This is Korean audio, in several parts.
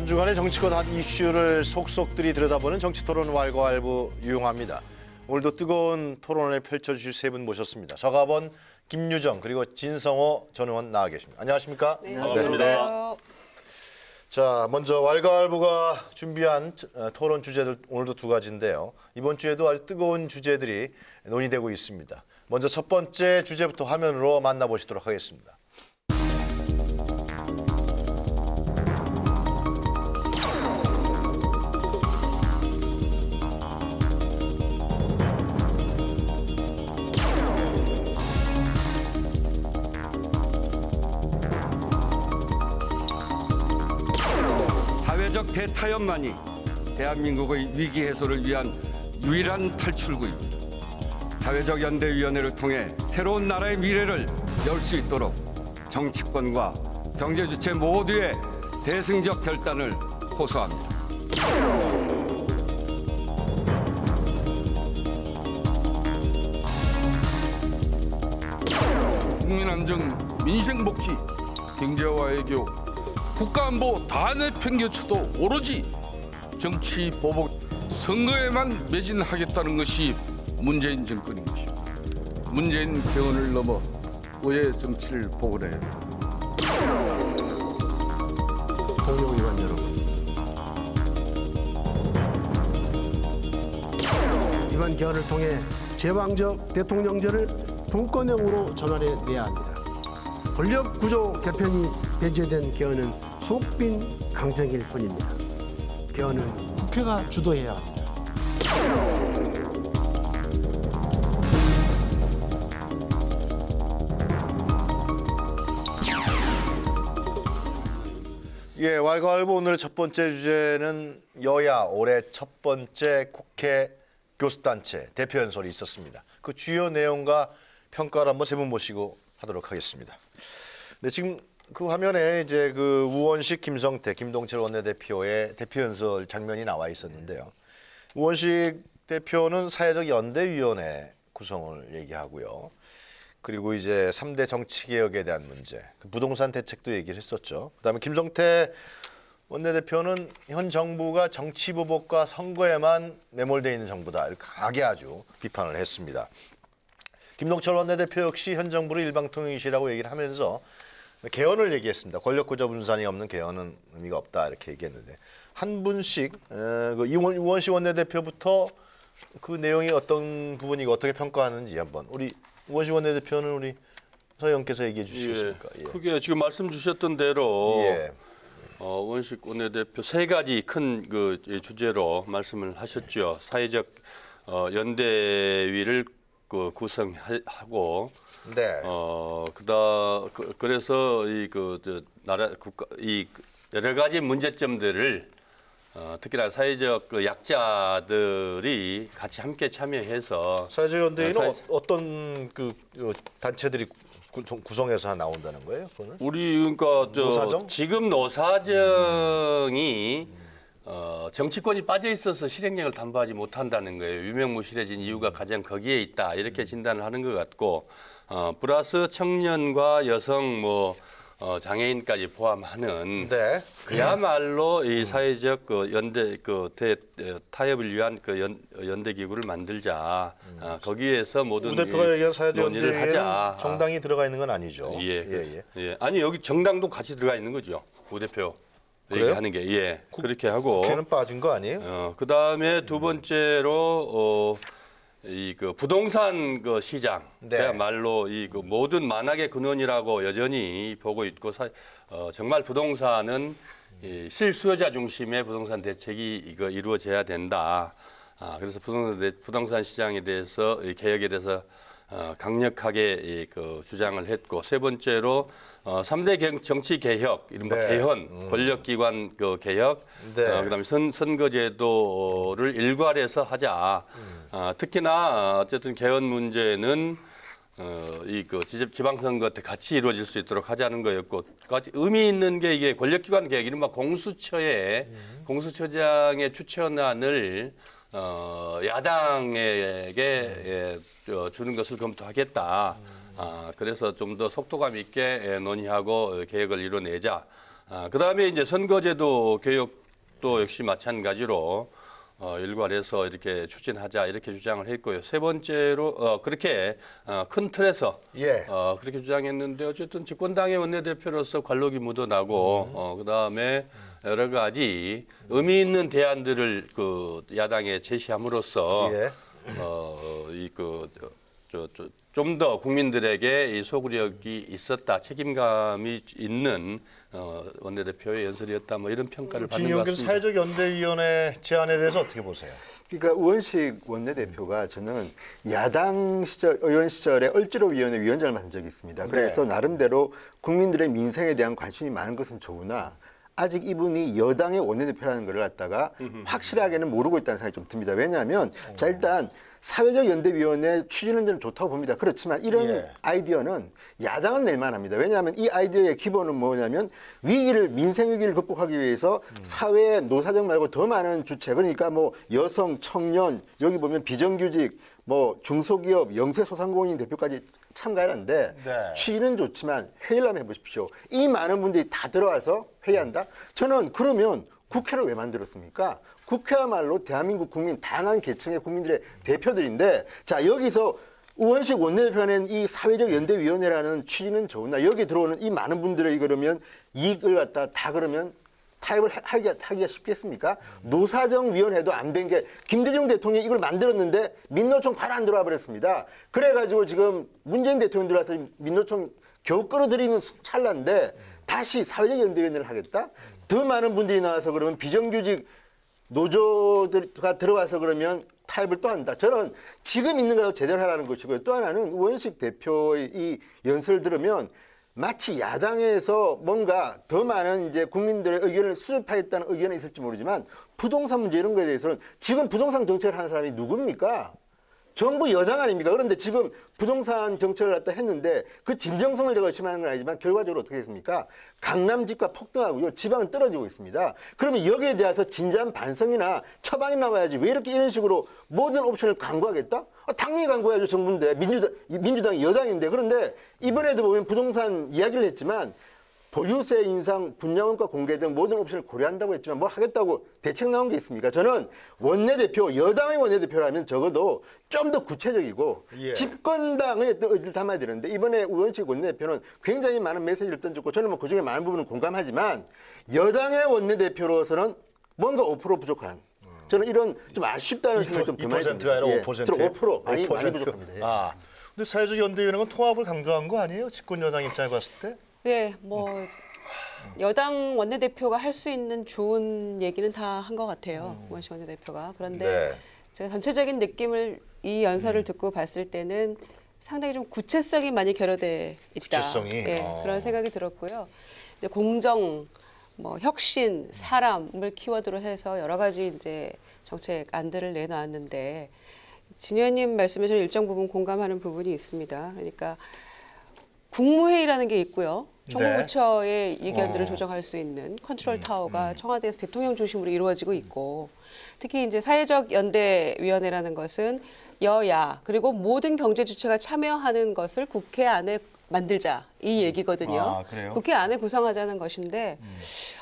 한 주간의 정치권 한 이슈를 속속들이 들여다보는 정치토론 왈가왈부 유용합니다. 오늘도 뜨거운 토론을 펼쳐주실 세 분 모셨습니다. 서가번, 김유정, 그리고 진성호 전 의원 나와 계십니다. 안녕하십니까? 네, 안녕하세요. 자, 먼저 왈가왈부가 준비한 토론 주제들 오늘도 두 가지인데요. 이번 주에도 아주 뜨거운 주제들이 논의되고 있습니다. 먼저 첫 번째 주제부터 화면으로 만나보시도록 하겠습니다. 사회적 대타협만이 대한민국의 위기 해소를 위한 유일한 탈출구입니다. 사회적 연대위원회를 통해 새로운 나라의 미래를 열 수 있도록 정치권과 경제 주체 모두의 대승적 결단을 호소합니다. 국민안전, 민생복지, 경제와 외교, 국가안보 다 내팽개쳐도 오로지 정치 보복 선거에만 매진하겠다는 것이 문재인 정권인 것입니다. 문재인 개헌을 넘어 의회 정치를 복원해야 합니다. 동료 의원 여러분, 이번 개헌을 통해 제왕적 대통령제를 분권형으로 전환해내야 합니다. 권력구조 개편이 배제된 개헌은 속빈 강정일 뿐입니다. 개헌은 국회가 주도해야 합니다. 예, 왈가왈부 오늘의 첫 번째 주제는 여야 올해 첫 번째 국회 교수단체 대표연설이 있었습니다. 그 주요 내용과 평가를 한번 세 분 모시고 하도록 하겠습니다. 네, 지금 그 화면에 이제 그 우원식, 김성태, 김동철 원내대표의 대표연설 장면이 나와 있었는데요. 우원식 대표는 사회적 연대위원회 구성을 얘기하고요. 그리고 이제 3대 정치개혁에 대한 문제, 부동산 대책도 얘기를 했었죠. 그다음에 김성태 원내대표는 현 정부가 정치보복과 선거에만 매몰되어 있는 정부다, 이렇게 강하게 아주 비판을 했습니다. 김동철 원내대표 역시 현 정부를 일방통행이시라고 얘기를 하면서 개헌을 얘기했습니다. 권력구조 분산이 없는 개헌은 의미가 없다, 이렇게 얘기했는데 한 분씩 우원식 원내대표부터 그 내용이 어떤 부분이고 어떻게 평가하는지 한번 우리 우원식 원내대표는 우리 서 의원께서 얘기해 주시겠습니까? 예, 크게 지금 말씀 주셨던 대로 예. 우원식 원내대표 세 가지 큰 그 주제로 말씀을 하셨죠. 사회적 연대위를 구성하고 네. 그래서 나라 국가 여러 가지 문제점들을 특히나 사회적 약자들이 같이 함께 참여해서 사회적 연대위는 어떤 단체들이 구성해서 나온다는 거예요? 그거는? 우리 그러니까 노사정? 지금 노사정이 정치권이 빠져 있어서 실행력을 담보하지 못한다는 거예요. 유명무실해진 이유가 가장 거기에 있다, 이렇게 진단을 하는 것 같고, 플러스 청년과 여성 장애인까지 포함하는 네. 그야말로 이 사회적 타협을 위한 연대 기구를 만들자. 거기에서 모든 우 대표가 얘기한 사회적 논의를 연대위에는 하자. 정당이 들어가 있는 건 아니죠. 예. 아니 여기 정당도 같이 들어가 있는 거죠. 우 대표 얘기하는 게 그렇게 하고. 국회는 빠진 거 아니에요? 그다음에 두 번째로 부동산 시장, 네. 그야말로 모든 만악의 근원이라고 여전히 보고 있고, 정말 부동산은 실수요자 중심의 부동산 대책이 이루어져야 된다. 그래서 부동산 시장에 대해서 개혁에 대해서 강력하게 주장을 했고, 세 번째로 3대 정치 개혁, 이른바 네. 개헌, 권력기관 개혁, 네. 그다음에 선거제도를 일괄해서 하자. 특히나 어쨌든 개헌 문제는 지방선거 때 같이 이루어질 수 있도록 하자는 거였고, 의미 있는 게 이게 권력기관 개혁, 이른바 공수처장의 추천안을 야당에게 주는 것을 검토하겠다. 그래서 좀 더 속도감 있게 논의하고 계획을 이뤄내자. 그다음에 이제 선거제도 교육도 역시 마찬가지로 일괄해서 이렇게 추진하자 이렇게 주장을 했고요. 세 번째로 그렇게 큰 틀에서 예. 그렇게 주장했는데 어쨌든 집권당의 원내대표로서 관록이 묻어나고 그다음에 여러 가지 의미 있는 대안들을 그 야당에 제시함으로써 예. 좀 더 국민들에게 이 소구력이 있었다, 책임감이 있는 원내대표의 연설이었다, 뭐 이런 평가를 받는 것 진용균 같습니다. 사회적 연대위원회 제안에 대해서 어떻게 보세요? 그러니까 우원식 원내대표가 저는 야당 시절 의원 시절에 얼지로위원회 위원장을 맡은 적이 있습니다. 그래서 나름대로 국민들의 민생에 대한 관심이 많은 것은 좋으나 아직 이분이 여당의 원내대표라는 걸 갖다가 확실하게는 모르고 있다는 생각이 좀 듭니다. 왜냐하면 자 일단 사회적 연대위원회 취지는 저는 좋다고 봅니다. 그렇지만 이런 예. 아이디어는 야당은 낼만 합니다. 왜냐하면 이 아이디어의 기본은 뭐냐면 민생 위기를 극복하기 위해서 사회의 노사정 말고 더 많은 주체, 그러니까 뭐 여성, 청년, 여기 보면 비정규직, 뭐 중소기업, 영세소상공인 대표까지 참가하는데 네. 취지는 좋지만 회의를 한번 해보십시오. 이 많은 분들이 다 들어와서 회의한다? 저는 그러면 국회를 왜 만들었습니까? 국회야말로 대한민국 국민 다양한 계층의 국민들의 대표들인데 자 여기서 우원식 원내대표가 낸 이 사회적 연대위원회라는 취지는 좋으나 여기 들어오는 이 많은 분들의 그러면 이익을 갖다 다 그러면 타협을 하기가 쉽겠습니까? 노사정위원회도 안 된 게 김대중 대통령이 이걸 만들었는데 민노총 바로 안 들어와 버렸습니다. 그래가지고 지금 문재인 대통령 들어와서 민노총 겨우 끌어들이는 찰나인데 다시 사회적 연대위원회를 하겠다? 더 많은 분들이 나와서 그러면 비정규직 노조가 들어와서 그러면 타협을 또 한다. 저는 지금 있는 거라도 제대로 하라는 것이고요. 또 하나는 우원식 대표의 이 연설을 들으면 마치 야당에서 뭔가 더 많은 이제 국민들의 의견을 수렴하겠다는 의견이 있을지 모르지만 부동산 문제 이런 거에 대해서는 지금 부동산 정책을 하는 사람이 누굽니까? 정부 여당 아닙니까? 그런데 지금 부동산 정책을 갖다 했는데 그 진정성을 제가 의심하는 건 아니지만 결과적으로 어떻게 됐습니까? 강남 집값 폭등하고요. 지방은 떨어지고 있습니다. 그러면 여기에 대해서 진지한 반성이나 처방이 나와야지 왜 이렇게 이런 식으로 모든 옵션을 강구하겠다? 당연히 강구해야죠. 정부인데 민주당이 여당인데 그런데 이번에도 보면 부동산 이야기를 했지만 보유세 인상, 분양원가 공개 등 모든 옵션을 고려한다고 했지만 뭐 하겠다고 대책 나온 게 있습니까? 저는 원내대표, 여당의 원내대표라면 적어도 좀 더 구체적이고 예. 집권당의 또 의지를 담아야 되는데 이번에 우원식 원내대표는 굉장히 많은 메시지를 던졌고 저는 뭐 그중에 많은 부분은 공감하지만 여당의 원내대표로서는 뭔가 5% 부족한 저는 이런 좀 아쉽다는 생각이 좀 듭니다. 2%가 아니라 5%? 저는 5% 많이 5%. 부족합니다. 예. 아, 근데 사회적 연대위원회는 통합을 강조한 거 아니에요? 집권 여당 입장에 봤을 때? 네, 뭐 여당 원내대표가 할 수 있는 좋은 얘기는 다 한 것 같아요. 우원식 원내대표가. 그런데 네. 제가 전체적인 느낌을 이 연설을 듣고 봤을 때는 상당히 좀 구체성이 많이 결여돼 있다. 구체성이? 네, 그런 생각이 들었고요. 이제 공정, 뭐 혁신, 사람을 키워드로 해서 여러 가지 이제 정책 안들을 내놨는데 진 의원님 말씀에 저는 일정 부분 공감하는 부분이 있습니다. 그러니까 국무회의라는 게 있고요. 정부부처의 의견들을 조정할 수 있는 컨트롤 타워가 청와대에서 대통령 중심으로 이루어지고 있고 특히 이제 사회적 연대위원회라는 것은 여야 그리고 모든 경제 주체가 참여하는 것을 국회 안에 만들자 이 얘기거든요. 아, 그래요? 국회 안에 구성하자는 것인데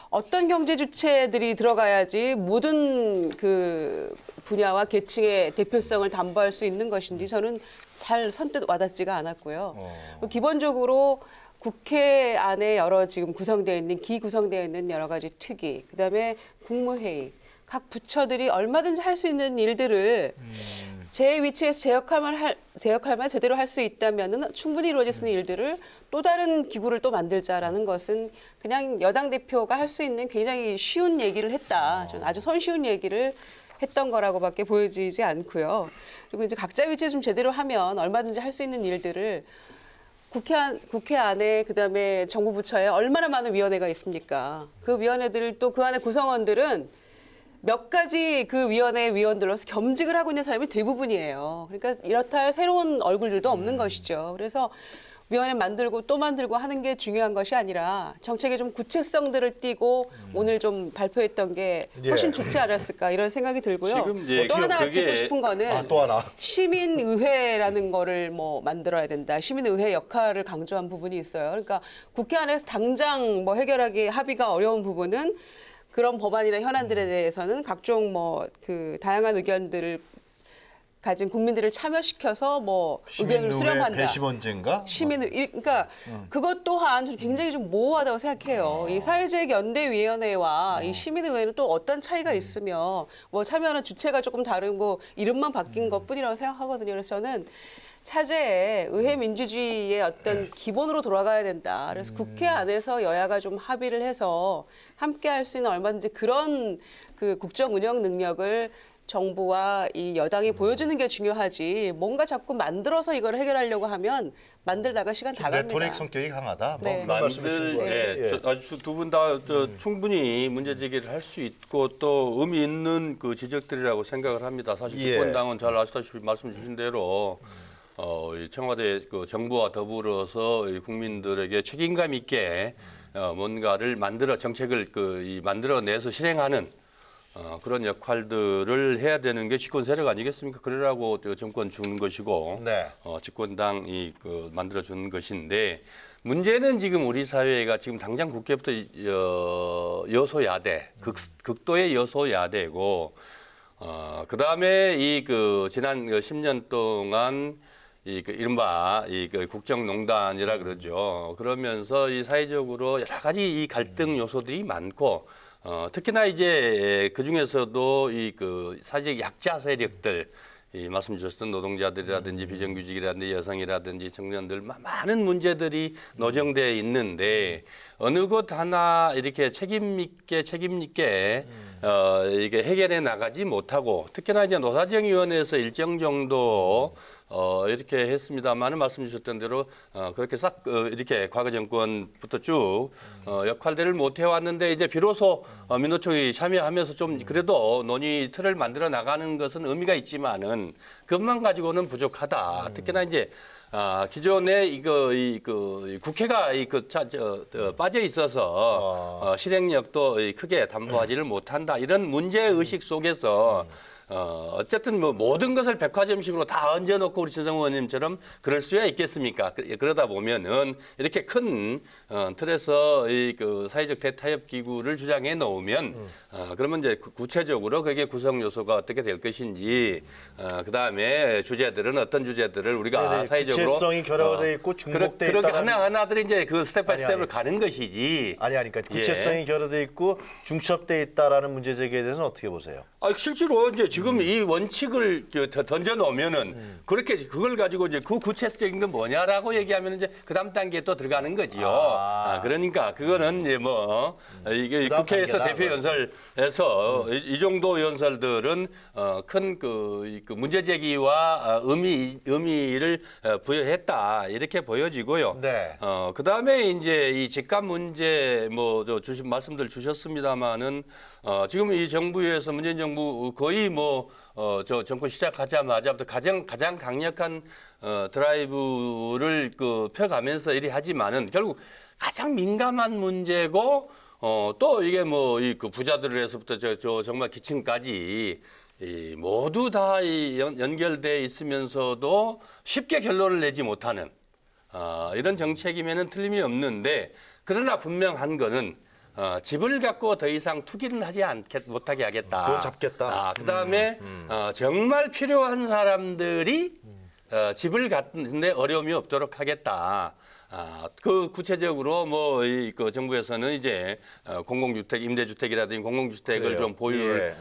어떤 경제 주체들이 들어가야지 모든 그 분야와 계층의 대표성을 담보할 수 있는 것인지 저는 잘 선뜻 와닿지가 않았고요. 기본적으로 국회 안에 여러 지금 구성되어 있는 기구성되어 있는 여러 가지 특위, 그다음에 국무회의, 각 부처들이 얼마든지 할 수 있는 일들을 제 위치에서 제 역할만 제대로 할 수 있다면은 충분히 이루어질 수 있는 일들을 또 다른 기구를 또 만들자라는 것은 그냥 여당 대표가 할 수 있는 굉장히 쉬운 얘기를 했다. 저는 아주 손쉬운 얘기를 했던 거라고밖에 보여지지 않고요. 그리고 이제 각자 위치에 좀 제대로 하면 얼마든지 할 수 있는 일들을 국회 안에 그다음에 정부 부처에 얼마나 많은 위원회가 있습니까? 그 위원회들 또 그 안에 구성원들은 몇 가지 그 위원회 위원들로서 겸직을 하고 있는 사람이 대부분이에요. 그러니까 이렇다 할 새로운 얼굴들도 없는 것이죠. 그래서 위원회 만들고 또 만들고 하는 게 중요한 것이 아니라 정책의 좀 구체성들을 띠고 오늘 좀 발표했던 게 훨씬 좋지 않았을까 이런 생각이 들고요. 지금 이제 또 하나 그게- 짚고 싶은 거는 또 하나. 시민의회라는 거를 뭐 만들어야 된다. 시민의회 역할을 강조한 부분이 있어요. 그러니까 국회 안에서 당장 뭐 해결하기 합의가 어려운 부분은 그런 법안이나 현안들에 대해서는 각종 뭐 그 다양한 의견들을 가진 국민들을 참여시켜서 뭐 의견을 수렴한다. 배심원제인가? 그러니까 그것 또한 저는 굉장히 좀 모호하다고 생각해요. 이 사회적 연대위원회와 이 시민의회는 또 어떤 차이가 있으며 뭐 참여하는 주체가 조금 다르고 이름만 바뀐 것뿐이라고 생각하거든요. 그래서 저는 차제에 의회 민주주의의 어떤 기본으로 돌아가야 된다. 그래서 국회 안에서 여야가 좀 합의를 해서 함께 할 수 있는 얼마든지 그런 그 국정 운영 능력을 정부와 이 여당이 보여주는 게 중요하지 뭔가 자꾸 만들어서 이걸 해결하려고 하면 만들다가 시간 다 갑니다. 레토릭 성격이 강하다. 뭐 네. 그런 말씀이신 거예요. 예. 아주 두 분 다 충분히 문제 제기를 할 수 있고 또 의미 있는 그 지적들이라고 생각을 합니다. 사실 예. 집권당은 잘 아시다시피 말씀 주신 대로 이 청와대 그 정부와 더불어서 이 국민들에게 책임감 있게 뭔가를 만들어 정책을 만들어내서 실행하는 그런 역할들을 해야 되는 게 집권 세력 아니겠습니까? 그러라고 정권 주는 것이고 네. 집권당이 만들어 주는 것인데 문제는 지금 우리 사회가 지금 당장 국회부터 여소야대 극도의 여소야대고 그다음에 지난 10년 동안 이른바 국정농단이라 그러죠. 그러면서 이 사회적으로 여러 가지 이 갈등 요소들이 많고 특히나 이제 그 중에서도 사회적 약자 세력들, 말씀 주셨던 노동자들이라든지 비정규직이라든지 여성이라든지 청년들 많은 문제들이 노정돼 있는데 어느 것 하나 이렇게 책임 있게 이게 해결해 나가지 못하고 특히나 이제 노사정위원회에서 일정 정도 이렇게 했습니다만은 말씀 주셨던 대로 그렇게 싹 이렇게 과거 정권부터 쭉 역할들을 못 해왔는데 이제 비로소 민노총이 참여하면서 좀 그래도 논의 틀을 만들어 나가는 것은 의미가 있지만은 그것만 가지고는 부족하다. 특히나 이제 기존에 국회가 빠져 있어서 실행력도 크게 담보하지를 못한다. 이런 문제 의식 속에서 어쨌든 뭐 모든 것을 백화점식으로 다 얹어놓고 우리 최성호 의원님처럼 그럴 수야 있겠습니까? 그러다 보면은 이렇게 큰 틀에서 사회적 대타협 기구를 주장해 놓으면 그러면 이제 구체적으로 그게 구성 요소가 어떻게 될 것인지 그다음에 주제들은 어떤 주제들을 우리가 네네, 사회적으로 구체성이 결여돼 있고 중복돼 그렇게 있다는 하나하나들이 이제 그 스텝 바이 아니, 스텝으로 아니. 가는 것이지. 그러니까 구체성이 결여돼 있고 중첩돼 있다라는 문제 제기에 대해서는 어떻게 보세요? 실제로 이제 지금 이 원칙을 던져 놓으면은 그렇게 그걸 가지고 이제 그 구체적인 건 뭐냐라고 얘기하면 이제 그 다음 단계에 또 들어가는 거지요. 그러니까 그거는 이제 이게 그다음 국회에서 단계다, 대표 연설에서 이 정도 연설들은 큰 문제 제기와 의미를 부여했다 이렇게 보여지고요. 네. 그 다음에 이제 이 집값 문제 말씀들 주셨습니다만은 지금 이 정부에서 문재인 정부 거의 정권 시작하자마자부터 가장 강력한 드라이브를 펴가면서 이리 하지만은 결국 가장 민감한 문제고 또 이게 부자들에서부터 정말 기층까지 모두 다 연결돼 있으면서도 쉽게 결론을 내지 못하는 이런 정책이면은 틀림이 없는데 그러나 분명한 거는 집을 갖고 더 이상 투기는 하지 못하게 하겠다. 그건 잡겠다. 그다음에 정말 필요한 사람들이 집을 갖는데 어려움이 없도록 하겠다. 구체적으로 그 정부에서는 이제 공공주택, 임대주택이라든지 공공주택을 그래요. 좀 보유를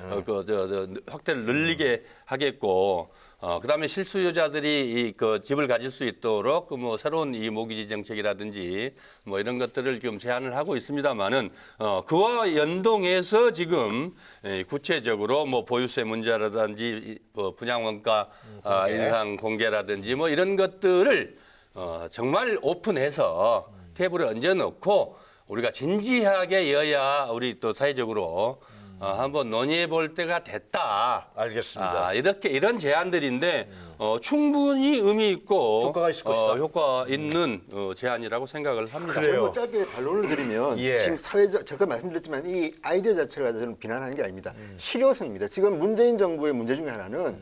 확대를 늘리게 하겠고. 그다음에 실수요자들이 집을 가질 수 있도록 새로운 이 모기지 정책이라든지 이런 것들을 좀 제안을 하고 있습니다만은 그와 연동해서 지금 구체적으로 보유세 문제라든지 분양 원가 인상 공개라든지 이런 것들을 정말 오픈해서 테이블에 얹어놓고 우리가 진지하게 우리 또 사회적으로 한번 논의해 볼 때가 됐다. 알겠습니다. 이렇게 이런 제안들인데 충분히 의미 있고 효과가 있을 것이다. 효과 있는 제안이라고 생각을 합니다. 그래요. 짧게 반론을 드리면 예. 지금 사회적 제가 말씀드렸지만 이 아이디어 자체를 가지고 저는 비난하는 게 아닙니다. 실효성입니다. 지금 문재인 정부의 문제 중에 하나는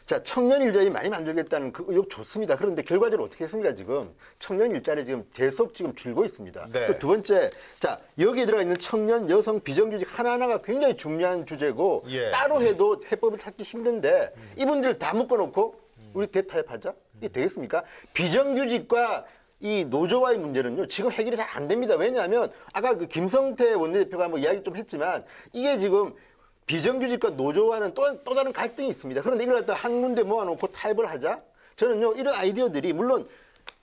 자 청년 일자리 많이 만들겠다는 그 의욕 좋습니다. 그런데 결과적으로 어떻게 했습니까? 지금 청년 일자리 지금 계속 지금 줄고 있습니다. 네. 그 두 번째, 자 여기에 들어가 있는 청년, 여성, 비정규직 하나하나가 굉장히 중요한 주제고 예. 따로 해도 해법을 찾기 힘든데 이분들 다 묶어놓고 우리 대타협하자? 이게 되겠습니까? 비정규직과 이 노조와의 문제는요 지금 해결이 잘 안 됩니다. 왜냐하면 아까 그 김성태 원내대표가 뭐 이야기 좀 했지만 이게 지금 비정규직과 노조와는 또 다른 갈등이 있습니다. 그런데 이걸 갖다 한 군데 모아놓고 타협을 하자? 저는요 이런 아이디어들이 물론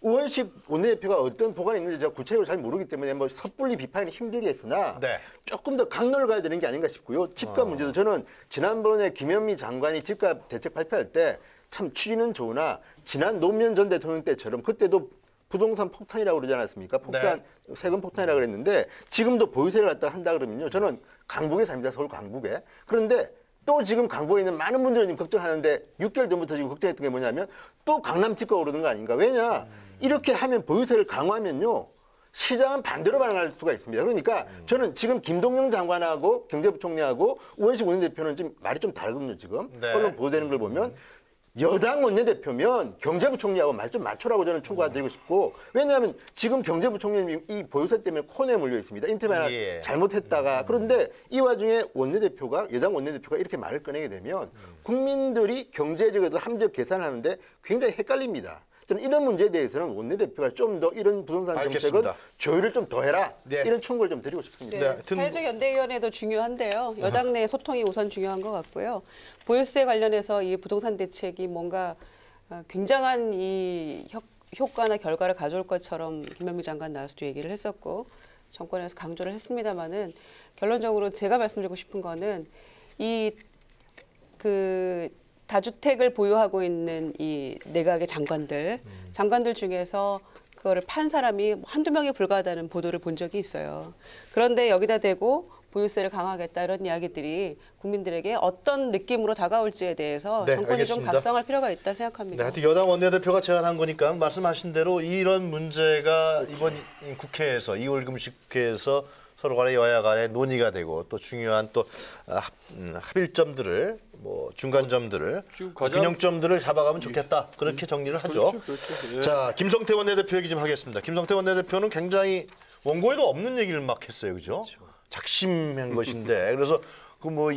우원식 원내대표가 어떤 보관이 있는지 제가 구체적으로 잘 모르기 때문에 뭐 섣불리 비판이 힘들겠으나 네. 조금 더 강론을 가야 되는 게 아닌가 싶고요. 집값 문제도 저는 지난번에 김현미 장관이 집값 대책 발표할 때 참 취지는 좋으나 지난 노무현 전 대통령 때처럼 그때도 부동산 폭탄이라고 그러지 않았습니까? 폭탄, 세금 폭탄이라고 그랬는데 지금도 보유세를 갖다 한다 그러면요. 저는 강북에 삽니다. 서울 강북에. 그런데 또 지금 강북에 있는 많은 분들이 지금 걱정하는데 6개월 전부터 지금 걱정했던 게 뭐냐면 또 강남 집값 오르는 거 아닌가. 왜냐? 이렇게 하면 보유세를 강화하면요. 시장은 반대로 반응할 수가 있습니다. 그러니까 저는 지금 김동연 장관하고 경제부총리하고 우원식 원내대표는 지금 말이 좀 다르거든요. 지금 네. 언론 보도되는 걸 보면 여당 원내대표면 경제부총리하고 말 좀 맞추라고 저는 충고드리고 싶고 왜냐하면 지금 경제부총리님 이 보유세 때문에 코너에 몰려 있습니다. 인터뷰 하나 예. 잘못했다가 그런데 이 와중에 원내대표가 여당 원내대표가 이렇게 말을 꺼내게 되면 국민들이 경제적으로 합리적 계산하는데 굉장히 헷갈립니다. 저는 이런 문제에 대해서는 원내대표가 좀 더 이런 부동산 정책은 알겠습니다. 조율을 좀 더 해라. 네. 이런 충고를 좀 드리고 싶습니다. 네, 하여튼 사회적 연대위원회도 중요한데요. 여당 내 소통이 우선 중요한 것 같고요. 보유세 관련해서 이 부동산 대책이 뭔가 굉장한 이 효과나 결과를 가져올 것처럼 김현미 장관 나와서도 얘기를 했었고 정권에서 강조를 했습니다마는 결론적으로 제가 말씀드리고 싶은 거는 이 다주택을 보유하고 있는 이 내각의 장관들 중에서 그거를 판 사람이 한두 명에 불과하다는 보도를 본 적이 있어요. 그런데 여기다 대고 보유세를 강화하겠다 이런 이야기들이 국민들에게 어떤 느낌으로 다가올지에 대해서 네, 정권이 좀 알겠습니다. 각성할 필요가 있다 네, 생각합니다. 하여튼 여당 원내대표가 제안한 거니까 말씀하신 대로 이런 문제가 이번 국회에서 2월 금식회에서 서로 간에 여야 간에 논의가 되고 또 중요한 또 합일점들을 뭐 중간점들을 지금 가장- 균형점들을 잡아가면 좋겠다. 그렇게 정리를 하죠. 그렇죠. 예. 자, 김성태 원내대표 얘기 좀 하겠습니다. 김성태 원내대표는 굉장히 원고에도 없는 얘기를 막 했어요. 그죠? 작심한 것인데. 그래서 그 뭐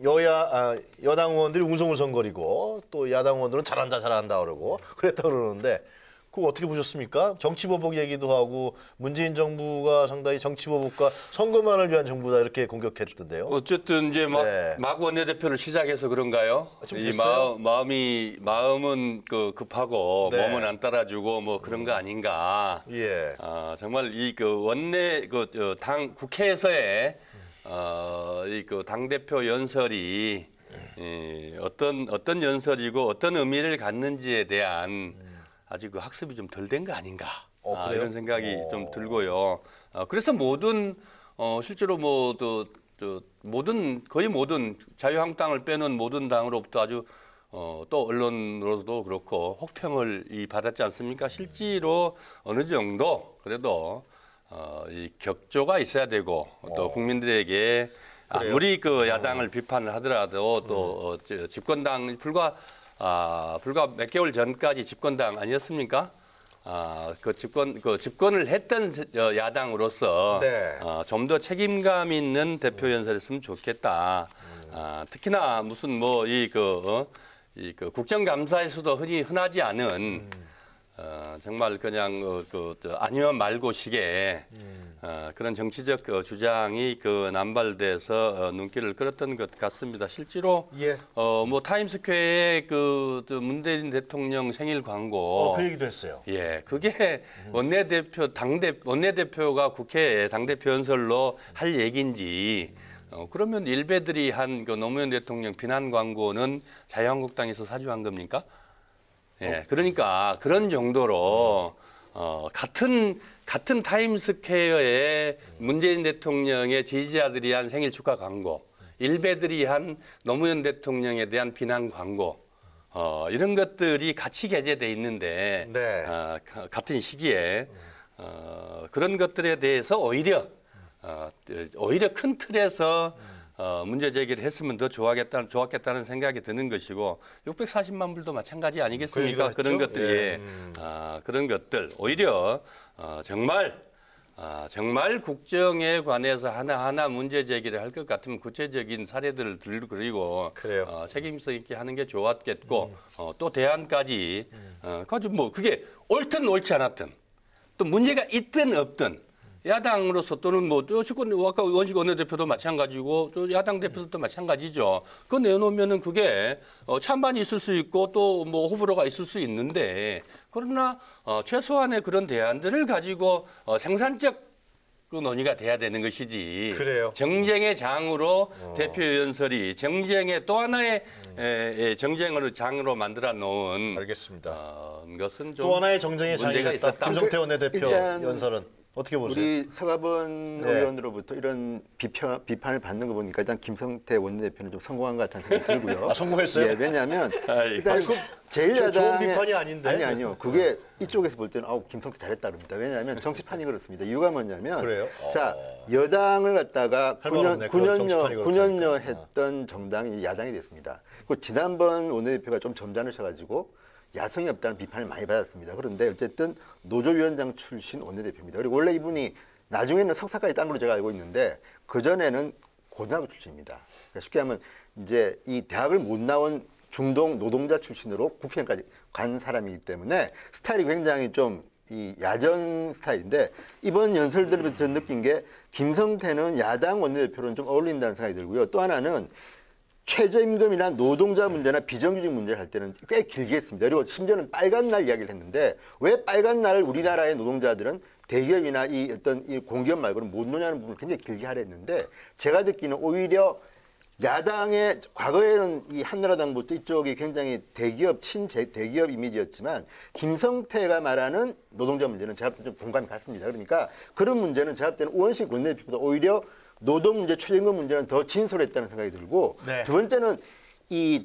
여당 의원들이 웅성웅성거리고 또 야당 의원들은 잘한다 그러고 그랬다 그러는데 그거 어떻게 보셨습니까? 정치보복 얘기도 하고 문재인 정부가 상당히 정치보복과 선거만을 위한 정부다 이렇게 공격했던데요. 어쨌든 이제 네. 막 원내대표를 시작해서 그런가요? 좀 이 됐어요? 마음은 급하고 네. 몸은 안 따라주고 뭐 그런 거 아닌가. 예. 정말 이 당 국회에서의 이 당 대표 연설이 어떤 연설이고 어떤 의미를 갖는지에 대한 아직 그 학습이 좀 덜 된 거 아닌가. 그래요? 이런 생각이 좀 들고요. 그래서 실제로 거의 모든 자유한국당을 빼놓은 모든 당으로부터 아주 또 언론으로도 그렇고 혹평을 받았지 않습니까? 실제로 어느 정도 그래도 이 격조가 있어야 되고 또 국민들에게 아무리 야당을 비판을 하더라도 또 집권당 불과 몇 개월 전까지 집권당 아니었습니까? 집권을 했던 야당으로서 네. 좀 더 책임감 있는 대표 연설했으면 좋겠다. 특히나 무슨 국정감사에서도 흔하지 않은 정말 그냥 아니면 말고식의 그런 정치적 주장이 남발돼서 눈길을 끌었던 것 같습니다. 실제로 예. 타임스퀘어의 문재인 대통령 생일 광고 그 얘기도 했어요. 예, 그게 원내대표가 국회에 당대표 연설로 할 얘기인지 그러면 일베들이 한 노무현 대통령 비난 광고는 자유한국당에서 사주한 겁니까? 예, 그러니까 그런 정도로 같은 타임스퀘어에 문재인 대통령의 지지자들이 한 생일 축하 광고 일베들이 한 노무현 대통령에 대한 비난 광고 이런 것들이 같이 게재돼 있는데 네. 같은 시기에 그런 것들에 대해서 오히려 큰 틀에서 문제 제기를 했으면 더 좋았겠다는 생각이 드는 것이고 640만 불도 마찬가지 아니겠습니까? 그 그런 얘기가 것들이 있죠? 그런 것들 오히려 정말 국정에 관해서 하나하나 문제 제기를 할 것 같으면 구체적인 사례들을 그리고 그래요. 책임성 있게 하는 게 좋았겠고 또 대안까지 가지고 뭐 그게 옳든 옳지 않았든 또 문제가 있든 없든 야당으로서 또는 뭐 아까 원식 원내대표도 마찬가지고 또 야당 대표도 마찬가지죠. 그거 내놓으면은 그게 찬반이 있을 수 있고 또 뭐 호불호가 있을 수 있는데 그러나 최소한의 그런 대안들을 가지고 생산적 그 논의가 돼야 되는 것이지. 그래요. 정쟁의 장으로 대표 연설이 정쟁의 또 하나의 정쟁을 장으로 만들어 놓은 알겠습니다. 것은 좀 또 하나의 정쟁의 장이 문제가 됐다. 있었다. 김성태 원내대표 일단 연설은 어떻게 보세요? 우리 서가번 네. 의원으로부터 이런 비판을 받는 거 보니까 일단 김성태 원내대표는 좀 성공한 것 같다는 생각이 들고요. 아, 성공했어요? 예, 왜냐하면 아이고. 일단 좋은 제1야당의 비판이 아닌데. 아니요. 그게 이쪽에서 볼 때는 김성태 잘했다 그럽니다. 왜냐하면 정치판이 그렇습니다. 이유가 뭐냐면 그래요? 자 여당을 갖다가 할 말 없네. 그런 정치판이 9년여 그렇다니까. 했던 정당이 야당이 됐습니다. 그 지난번 원내대표가 좀 점잖으셔가지고 야성이 없다는 비판을 많이 받았습니다. 그런데 어쨌든 노조위원장 출신 원내대표입니다. 그리고 원래 이분이 나중에는 석사까지 딴 걸로 제가 알고 있는데 그전에는 고등학교 출신입니다. 그러니까 쉽게 하면 이제 이 대학을 못 나온 중동 노동자 출신으로 국회의원까지 간 사람이기 때문에 스타일이 굉장히 좀 이 야전 스타일인데 이번 연설 들으면서 저는 느낀 게 김성태는 야당 원내대표로는 좀 어울린다는 생각이 들고요. 또 하나는 최저임금이나 노동자 문제나 비정규직 문제를 할 때는 꽤 길게 했습니다. 그리고 심지어는 빨간 날 이야기를 했는데 왜 빨간 날을 우리나라의 노동자들은 대기업이나 이 어떤 이 공기업 말고는 못 노냐는 부분을 굉장히 길게 하려 했는데 제가 듣기는 오히려 야당의 과거에는 이 한나라당부터 이쪽이 굉장히 대기업 대기업 이미지였지만 김성태가 말하는 노동자 문제는 제가 볼 때 좀 공감이 갔습니다. 그러니까 그런 문제는 제가 볼 때는 우원식 원내대표보다 오히려 노동 문제, 최저임금 문제는 더 진솔했다는 생각이 들고 네. 두 번째는 이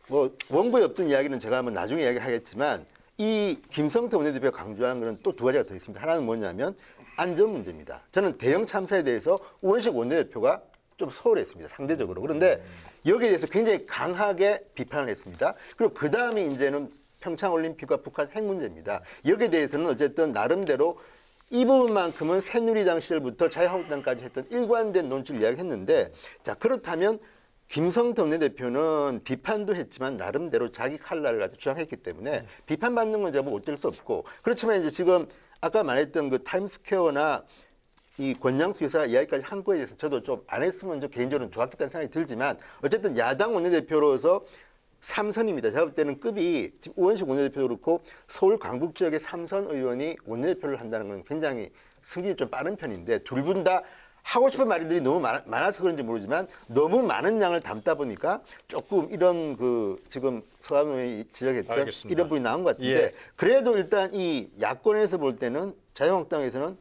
뭐 원고에 없던 이야기는 제가 한번 나중에 이야기하겠지만 이 김성태 원내대표가 강조한 것은 또 두 가지가 더 있습니다. 하나는 뭐냐면 안전 문제입니다. 저는 대형 참사에 대해서 우원식 원내대표가 좀 소홀했습니다. 상대적으로. 그런데 여기에 대해서 굉장히 강하게 비판을 했습니다. 그리고 그 다음에 이제는 평창올림픽과 북한 핵 문제입니다. 여기에 대해서는 어쨌든 나름대로 이 부분만큼은 새누리당 시절부터 자유한국당까지 했던 일관된 논지를 이야기했는데 자 그렇다면 김성태 원내대표는 비판도 했지만 나름대로 자기 칼날을 가지고 주장했기 때문에 비판받는 건 제가 어쩔 수 없고 그렇지만 이제 지금 아까 말했던 그 타임스퀘어나 이 권양수 여사 이야기까지 한 거에 대해서 저도 좀 안 했으면 좀 개인적으로는 좋았겠다는 생각이 들지만 어쨌든 야당 원내대표로서 3선입니다. 제가 볼 때는 급이 지금 우원식 원내대표도 그렇고 서울 강북 지역의 3선 의원이 원내대표를 한다는 건 굉장히 승진이 좀 빠른 편인데 둘 분 다 하고 싶은 말들이 너무 많아서 그런지 모르지만 너무 많은 양을 담다 보니까 조금 이런 그 지금 서강 의원이 지적했던 알겠습니다. 이런 부분이 나온 것 같은데 예. 그래도 일단 이 야권에서 볼 때는 자유한국당에서는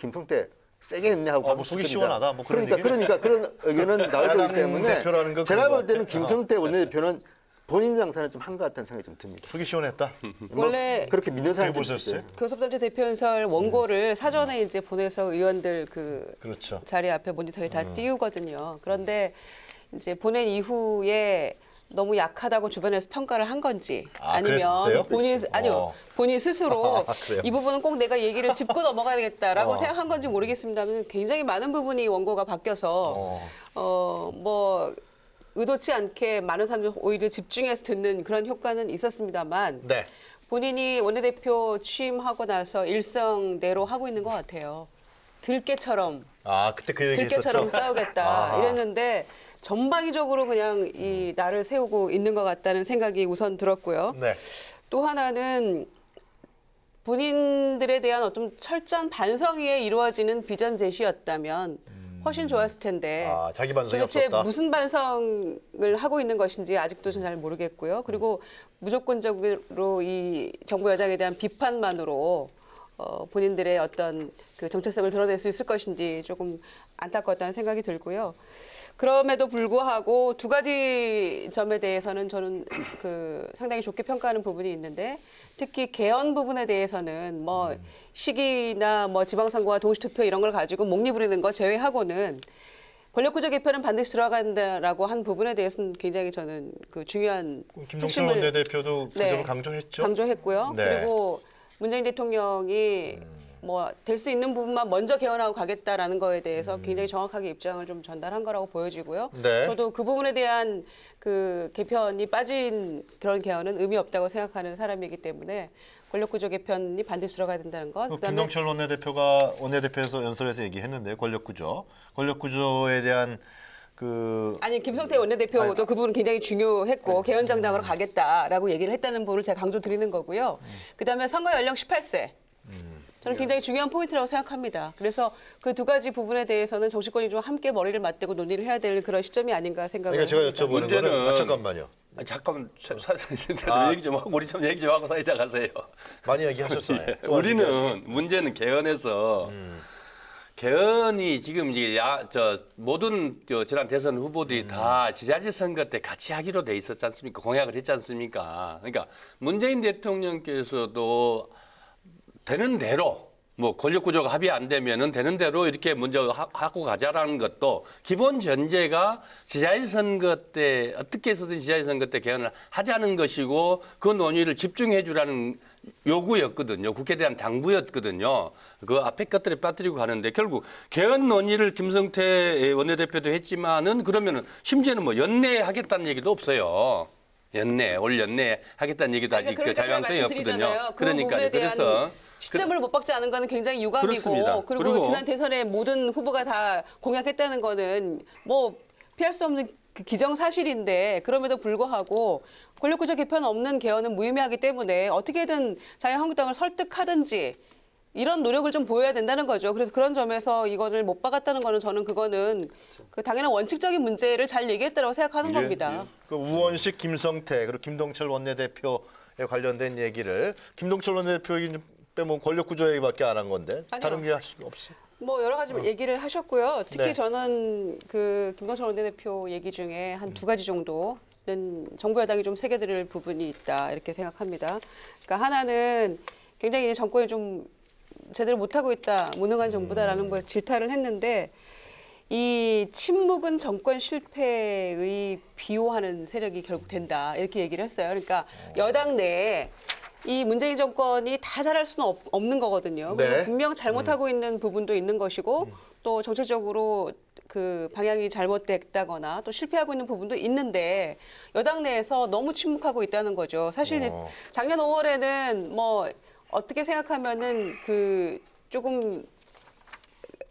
김성태 세게 했네 하고 뭐 속이 시원하다, 뭐 그런 그러니까 그런 의견은 나올 거기 때문에 대표라는 건 제가 그런 볼 것 때는 김성태 원내대표는 본인 장사는 좀 한 것 같다는 생각이 좀 듭니다. 속이 시원했다. 원래 그렇게 믿는 사람이 어떻게 보셨어요? 교섭단체 대표 연설 원고를 사전에 이제 보내서 의원들 그 그렇죠. 자리 앞에 모니터에 다 띄우거든요. 그런데 이제 보낸 이후에 너무 약하다고 주변에서 평가를 한 건지 그랬대요? 본인 스스로 그래요? 이 부분은 꼭 내가 얘기를 짚고 넘어가야겠다라고 생각한 건지 모르겠습니다만 굉장히 많은 부분이 원고가 바뀌어서 뭐 의도치 않게 많은 사람들이 오히려 집중해서 듣는 그런 효과는 있었습니다만 네. 본인이 원내대표 취임하고 나서 일성대로 하고 있는 것 같아요. 들깨처럼 그때 그 얘기 들깨처럼 있었죠? 싸우겠다 이랬는데 전방위적으로 그냥 이 날을 세우고 있는 것 같다는 생각이 우선 들었고요. 네. 또 하나는 본인들에 대한 어떤 철저한 반성이 이루어지는 비전 제시였다면 훨씬 좋았을 텐데 자기 반성이 도대체 없었다. 무슨 반성을 하고 있는 것인지 아직도 잘 모르겠고요. 그리고 무조건적으로 이 정부 여당에 대한 비판만으로 본인들의 어떤 그 정체성을 드러낼 수 있을 것인지 조금 안타까웠다는 생각이 들고요. 그럼에도 불구하고 두 가지 점에 대해서는 저는 그 상당히 좋게 평가하는 부분이 있는데 특히 개헌 부분에 대해서는 뭐 시기나 뭐 지방선거와 동시투표 이런 걸 가지고 목 부리는 거 제외하고는 권력구조 개편은 반드시 들어간다라고 한 부분에 대해서는 굉장히 저는 그 중요한 김동철 원내대표도 그 점을 강조했죠. 강조했고요. 네. 그리고 문재인 대통령이 뭐 될 수 있는 부분만 먼저 개헌하고 가겠다라는 거에 대해서 굉장히 정확하게 입장을 좀 전달한 거라고 보여지고요. 네. 저도 그 부분에 대한 그 개편이 빠진 그런 개헌은 의미 없다고 생각하는 사람이기 때문에 권력구조 개편이 반드시 들어가야 된다는 것. 그다음에 김동철 원내대표가 원내대표에서 연설에서 얘기했는데 권력구조에 대한 그 아니 김성태 원내대표도 그 부분 굉장히 중요했고 개헌 정당으로 가겠다라고 얘기를 했다는 부분을 제가 강조드리는 거고요. 그다음에 선거 연령 18세. 저는 굉장히 중요한 포인트라고 생각합니다. 그래서 그 두 가지 부분에 대해서는 정치권이 좀 함께 머리를 맞대고 논의를 해야 될 그런 시점이 아닌가 생각을 그러니까 제가 합니다. 여쭤보는 거는 잠깐만요. 아니, 잠깐 얘기 좀 하고 우리 좀 얘기 좀 하고 사이자 가세요. 많이 얘기하셨잖아요. 예, 또 우리는 문제는 개헌에서 개헌이 지금 이제 모든 지난 대선 후보들이 다 지자체 선거 때 같이 하기로 돼 있었지 않습니까? 공약을 했지 않습니까? 그러니까 문재인 대통령께서도 되는 대로 뭐 권력 구조가 합의 안 되면은 되는 대로 이렇게 먼저 하고 가자라는 것도 기본 전제가 지자체 선거 때 어떻게 해서든 지자체 선거 때 개헌을 하자는 것이고 그 논의를 집중해 주라는 요구였거든요. 국회에 대한 당부였거든요. 그 앞에 것들에 빠뜨리고 가는데 결국 개헌 논의를 김성태 원내대표도 했지만은 그러면은 심지어는 뭐 연내하겠다는 얘기도 없어요. 올 연내 하겠다는 얘기도 아직 그러니까 제가 자유한국당이 없거든요. 말씀드리잖아요. 그러니까 그래서 시점을 못 박지 않은 거는 굉장히 유감이고 그렇습니다. 그리고 지난 대선에 모든 후보가 다 공약했다는 거는 뭐 피할 수 없는 그 기정사실인데 그럼에도 불구하고 권력구조 개편 없는 개헌은 무의미하기 때문에 어떻게든 자유한국당을 설득하든지 이런 노력을 좀 보여야 된다는 거죠. 그래서 그런 점에서 이거를 못 박았다는 거는 저는 그거는 그 당연한 원칙적인 문제를 잘 얘기했다고 생각하는 겁니다. 그 우원식, 김성태 그리고 김동철 원내대표에 관련된 얘기를 김동철 원내대표 빼면 권력구조 얘기밖에 안 한 건데 아니요. 다른 게 없어요. 뭐 여러 가지 얘기를 하셨고요. 특히 네. 저는 그 김동철 원내대표 얘기 중에 한 두 가지 정도는 정부 여당이 좀 새겨들을 부분이 있다 이렇게 생각합니다. 그러니까 하나는 굉장히 정권이 좀 제대로 못하고 있다, 무능한 정부다라는 뭐 질타를 했는데 이 침묵은 정권 실패의 비호하는 세력이 결국 된다 이렇게 얘기를 했어요. 그러니까 여당 내에 이 문재인 정권이 다 잘할 수는 없는 거거든요. 네. 그리고 분명 잘못하고 있는 부분도 있는 것이고 또 정책적으로 그 방향이 잘못됐다거나 또 실패하고 있는 부분도 있는데 여당 내에서 너무 침묵하고 있다는 거죠. 사실 작년 5월에는 뭐 어떻게 생각하면은 그 조금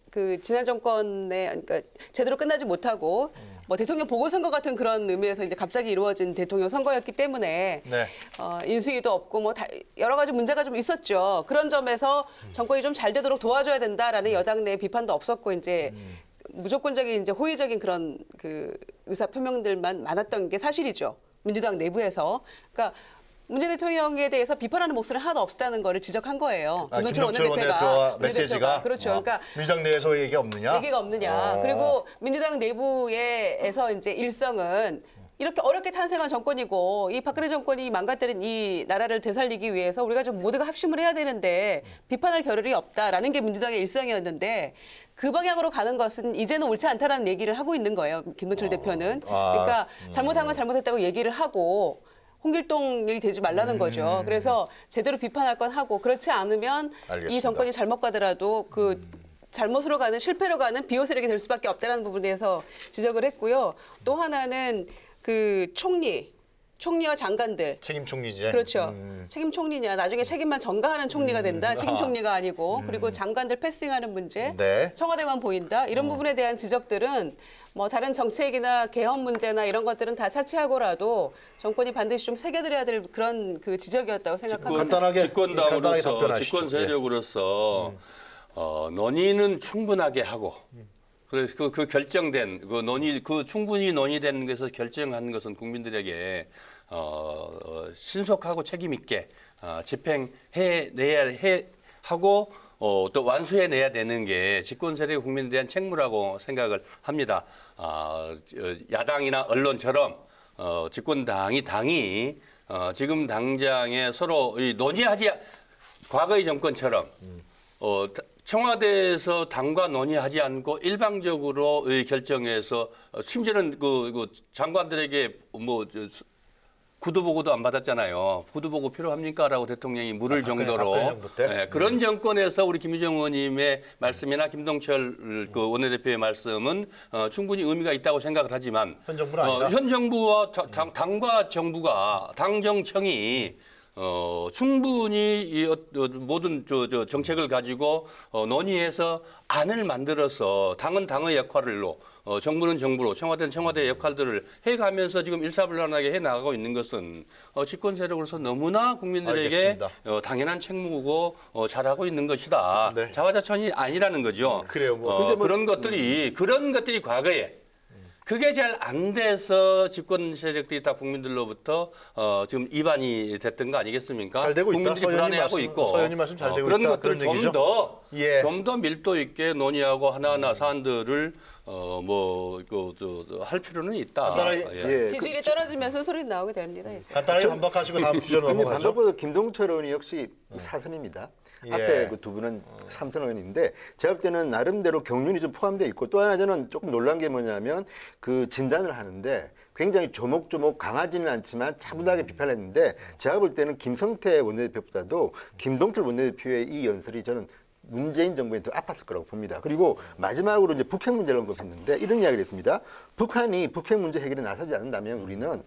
그 지난 정권에 그러니까 제대로 끝나지 못하고 뭐 대통령 보궐선거 같은 그런 의미에서 이제 갑자기 이루어진 대통령 선거였기 때문에 네. 인수위도 없고 뭐 여러 가지 문제가 좀 있었죠. 그런 점에서 정권이 좀 잘 되도록 도와줘야 된다라는 여당 내 비판도 없었고 이제 무조건적인 이제 호의적인 그런 그 의사 표명들만 많았던 게 사실이죠. 민주당 내부에서. 그러니까 문재인 대통령에 대해서 비판하는 목소리는 하나도 없었다는 거를 지적한 거예요. 김동철 원내대표와 메시지가 그렇죠. 그러니까 민주당 내에서 얘기가 없느냐? 얘기가 없느냐. 그리고 민주당 내부에서 이제 일성은 이렇게 어렵게 탄생한 정권이고 이 박근혜 정권이 망가뜨린 이 나라를 되살리기 위해서 우리가 좀 모두가 합심을 해야 되는데 비판할 겨를이 없다라는 게 민주당의 일성이었는데 그 방향으로 가는 것은 이제는 옳지 않다라는 얘기를 하고 있는 거예요. 김동철 대표는. 그러니까 잘못한 건 잘못했다고 얘기를 하고 홍길동이 되지 말라는 거죠. 그래서 제대로 비판할 건 하고 그렇지 않으면 알겠습니다. 이 정권이 잘못 가더라도 그 잘못으로 가는 실패로 가는 비호 세력이 될 수밖에 없다는 부분에 대해서 지적을 했고요. 또 하나는 그 총리와 장관들 책임 총리지. 그렇죠. 책임 총리냐 나중에 책임만 전가하는 총리가 된다. 책임 총리가 아니고 그리고 장관들 패싱하는 문제 네. 청와대만 보인다. 이런 부분에 대한 지적들은 뭐 다른 정책이나 개헌 문제나 이런 것들은 다 차치하고라도 정권이 반드시 좀 새겨드려야 될 그런 그 지적이었다고 생각합니다. 간단하게 집권당으로서 답변하시죠. 집권 세력으로서 논의는 충분하게 하고 그래서 그 결정된 그 논의 그 충분히 논의된 것에서 결정한 것은 국민들에게 신속하고 책임 있게 집행해 내야 하고 또 완수해내야 되는 게 집권 세력의 국민에 대한 책무라고 생각을 합니다. 야당이나 언론처럼 집권당이 지금 당장에 서로 논의하지 과거의 정권처럼 청와대에서 당과 논의하지 않고 일방적으로 결정해서 심지어는 그 장관들에게 구두 보고도 안 받았잖아요. 구두 보고 필요합니까라고 대통령이 물을 정도로 그런 정권에서 우리 김유정 의원님의 말씀이나 김동철 그 원내대표의 말씀은 충분히 의미가 있다고 생각을 하지만 현 정부는 아니다. 현 정부와 당과 정부가 당정청이 충분히 이 모든 정책을 가지고 논의해서 안을 만들어서 당은 당의 역할로 정부는 정부로 청와대는 청와대의 역할들을 해가면서 지금 일사불란하게 해나가고 있는 것은 집권 세력으로서 너무나 국민들에게 알겠습니다. 당연한 책무고 잘하고 있는 것이다. 네. 자화자찬이 아니라는 거죠. 그래요. 그런 것들이 과거에 그게 잘 안 돼서 집권 세력들이 다 국민들로부터 지금 이반이 됐던 거 아니겠습니까? 잘 되고 있다. 국민들이 불안해하고 있고 서현님 말씀 잘 되고 그런 있다. 것들을 그런 얘기죠? 좀 더 밀도 있게 논의하고 하나하나 사안들을 할 필요는 있다. 간단하게, 지지율이 떨어지면서 소리 나오게 됩니다. 이제. 간단하게 반박하시고 다음 주제로 근데 넘어가죠. 반박보다 김동철 의원이 역시 사선입니다. 예. 앞에 그 두 분은 삼선 의원인데 제가 볼 때는 나름대로 경륜이 좀 포함되어 있고 또 하나 저는 조금 놀란 게 뭐냐면 그 진단을 하는데 굉장히 조목조목 강하지는 않지만 차분하게 비판을 했는데 제가 볼 때는 김성태 원내대표보다도 김동철 원내대표의 이 연설이 저는 문재인 정부에 더 아팠을 거라고 봅니다. 그리고 마지막으로 이제 북핵 문제를 언급했는데 이런 이야기를 했습니다. 북한이 북핵 문제 해결에 나서지 않는다면 우리는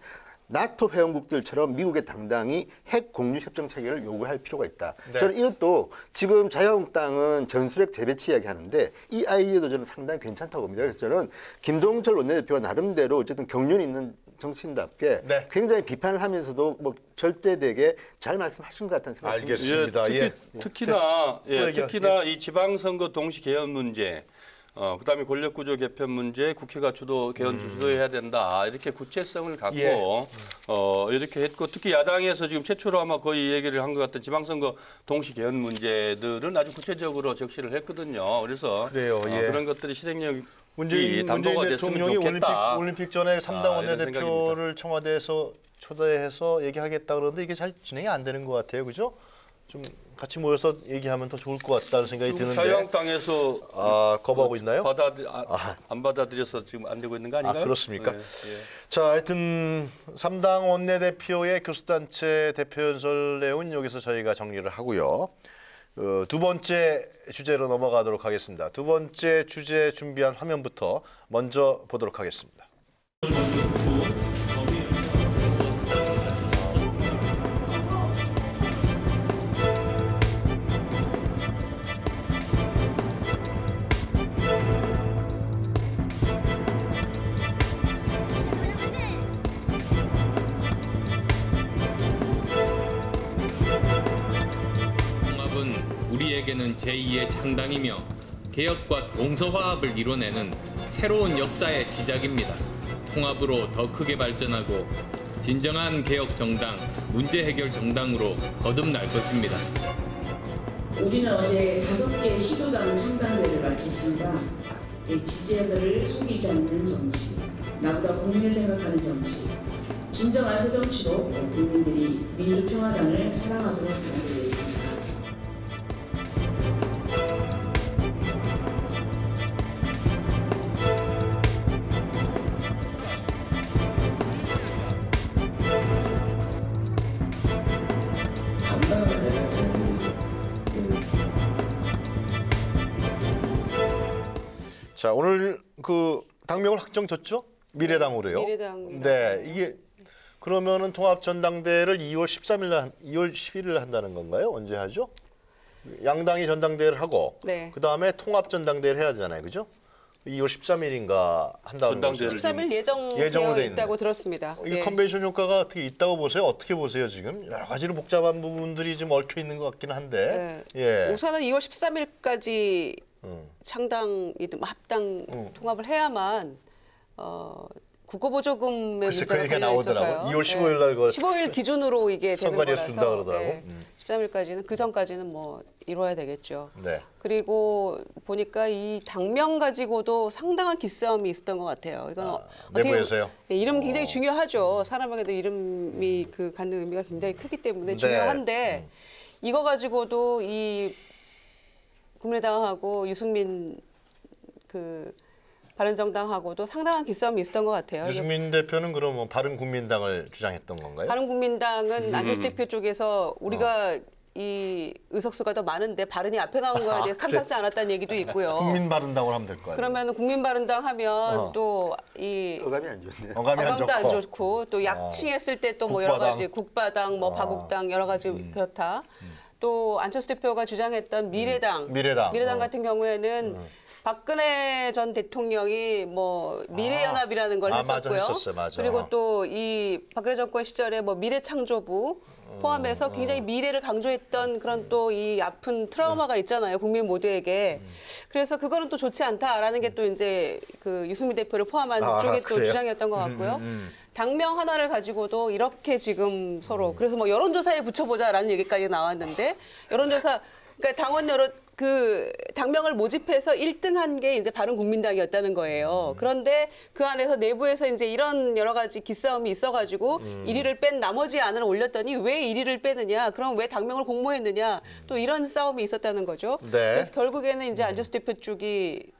나토 회원국들처럼 미국에 당당히 핵 공유 협정 체결을 요구할 필요가 있다. 네. 저는 이것도 지금 자유한국당은 전술핵 재배치 이야기하는데 이 아이디어도 저는 상당히 괜찮다고 봅니다. 그래서 저는 김동철 원내대표가 나름대로 어쨌든 경륜이 있는 정치인답게 네. 굉장히 비판을 하면서도 뭐 절제되게 잘 말씀하신 것 같다는 생각이 듭니다. 알겠습니다. 특히나 이 지방선거 동시 개헌 문제, 그다음에 권력구조 개편 문제, 국회가 개헌 주도해야 된다. 이렇게 구체성을 갖고 이렇게 했고 특히 야당에서 지금 최초로 아마 거의 얘기를 한 것 같은 지방선거 동시 개헌 문제들은 아주 구체적으로 적시를 했거든요. 그래서 그래요. 예. 그런 것들이 실행력이 문재인 담보가 됐으면 대통령이 좋겠다. 올림픽 전에 3당 이런 원내대표를 청와대에서 초대해서 얘기하겠다 그러는데 이게 잘 진행이 안 되는 것 같아요. 그죠? 좀 같이 모여서 얘기하면 더 좋을 것 같다는 생각이 드는데. 자유한국당에서 거부하고 있나요? 안 받아들여서 지금 안 되고 있는 거 아닌가요? 그렇습니까? 네, 자, 하여튼 3당 원내대표의 교수단체 대표 연설 내용은 여기서 저희가 정리를 하고요. 두 번째 주제로 넘어가도록 하겠습니다. 두 번째 주제 준비한 화면부터 먼저 보도록 하겠습니다. 우리에게는 제2의 창당이며 개혁과 동서화합을 이뤄내는 새로운 역사의 시작입니다. 통합으로 더 크게 발전하고 진정한 개혁 정당, 문제 해결 정당으로 거듭날 것입니다. 우리는 어제 5개 시도당 창당대회를 마쳤습니다. 지지자들을 속이지 않는 정치, 나보다 국민을 생각하는 정치, 진정한 새 정치로 국민들이 민주평화당을 사랑하도록 부탁드리겠습니다. 자, 오늘 그 당명을 확정졌죠? 미래당으로요. 미래당이라고. 네, 이게 그러면은 통합전당대회를 2월 10일을 한다는 건가요? 언제 하죠? 양당이 전당대회를 하고 네. 그다음에 통합전당대회를 해야 되잖아요. 그죠? 2월 13일인가 한다는 거죠. 13일 예정으로 예정되어 돼 있다고 들었습니다. 이게 예. 컨벤션 효과가 어떻게 있다고 보세요? 어떻게 보세요, 지금? 여러 가지로 복잡한 부분들이 좀 얽혀 있는 것 같긴 한데. 예. 우선은 2월 13일까지 창당이든 합당 통합을 해야만 국고보조금의 글쎄, 그 문제가 얘기가 걸려 있어서요. 나오더라고요. 2월 15일 날 그걸 15일 기준으로 이게 되는 선관위에 거라서 쓴다 그러더라고. 13일까지는 그 전까지는 뭐 이뤄야 되겠죠. 네. 그리고 보니까 이 당명 가지고도 상당한 기싸움이 있었던 것 같아요. 이건 어떻게 내부에서요? 네, 이름 굉장히 중요하죠. 사람에게도 이름이 그 갖는 의미가 굉장히 크기 때문에 네. 중요한데 이거 가지고도 이 국민의당하고 유승민 그 바른정당하고도 상당한 기싸움이 있었던 것 같아요. 유승민 대표는 그럼 뭐 바른국민당을 주장했던 건가요? 바른국민당은 안철수 대표 쪽에서 우리가 이 의석수가 더 많은데 바른이 앞에 나온 거에 대해서 탐탁지 않았다는 얘기도 있고요. 국민바른당으로 하면 될 거 아니에요? 그러면 국민바른당 하면 또 이 어감이 안 좋네요. 어감이 안 어감도 안 좋고. 좋고 또 약칭했을 때 또 뭐 여러 국바당. 가지 국바당 뭐 바국당 여러 가지 그렇다. 또 안철수 대표가 주장했던 미래당 미래당. 같은 경우에는 박근혜 전 대통령이 뭐 미래연합이라는 걸 맞아, 했었고요. 했었어요. 맞아. 그리고 또 이 박근혜 정권 시절에 뭐 미래창조부 포함해서 굉장히 미래를 강조했던 그런 또 이 아픈 트라우마가 있잖아요. 국민 모두에게. 그래서 그거는 또 좋지 않다라는 게 또 이제 그 유승민 대표를 포함한 쪽의 또 그래요? 주장이었던 것 같고요. 당명 하나를 가지고도 이렇게 지금 서로 그래서 뭐 여론조사에 붙여보자라는 얘기까지 나왔는데 여론조사 그러니까 당원 여론 그 당명을 모집해서 1등한 게 이제 바른국민당이었다는 거예요. 그런데 그 안에서 내부에서 이제 이런 여러 가지 기싸움이 있어가지고 1위를 뺀 나머지 안을 올렸더니 왜 1위를 빼느냐? 그럼 왜 당명을 공모했느냐? 또 이런 싸움이 있었다는 거죠. 네. 그래서 결국에는 이제 안철수 대표 쪽이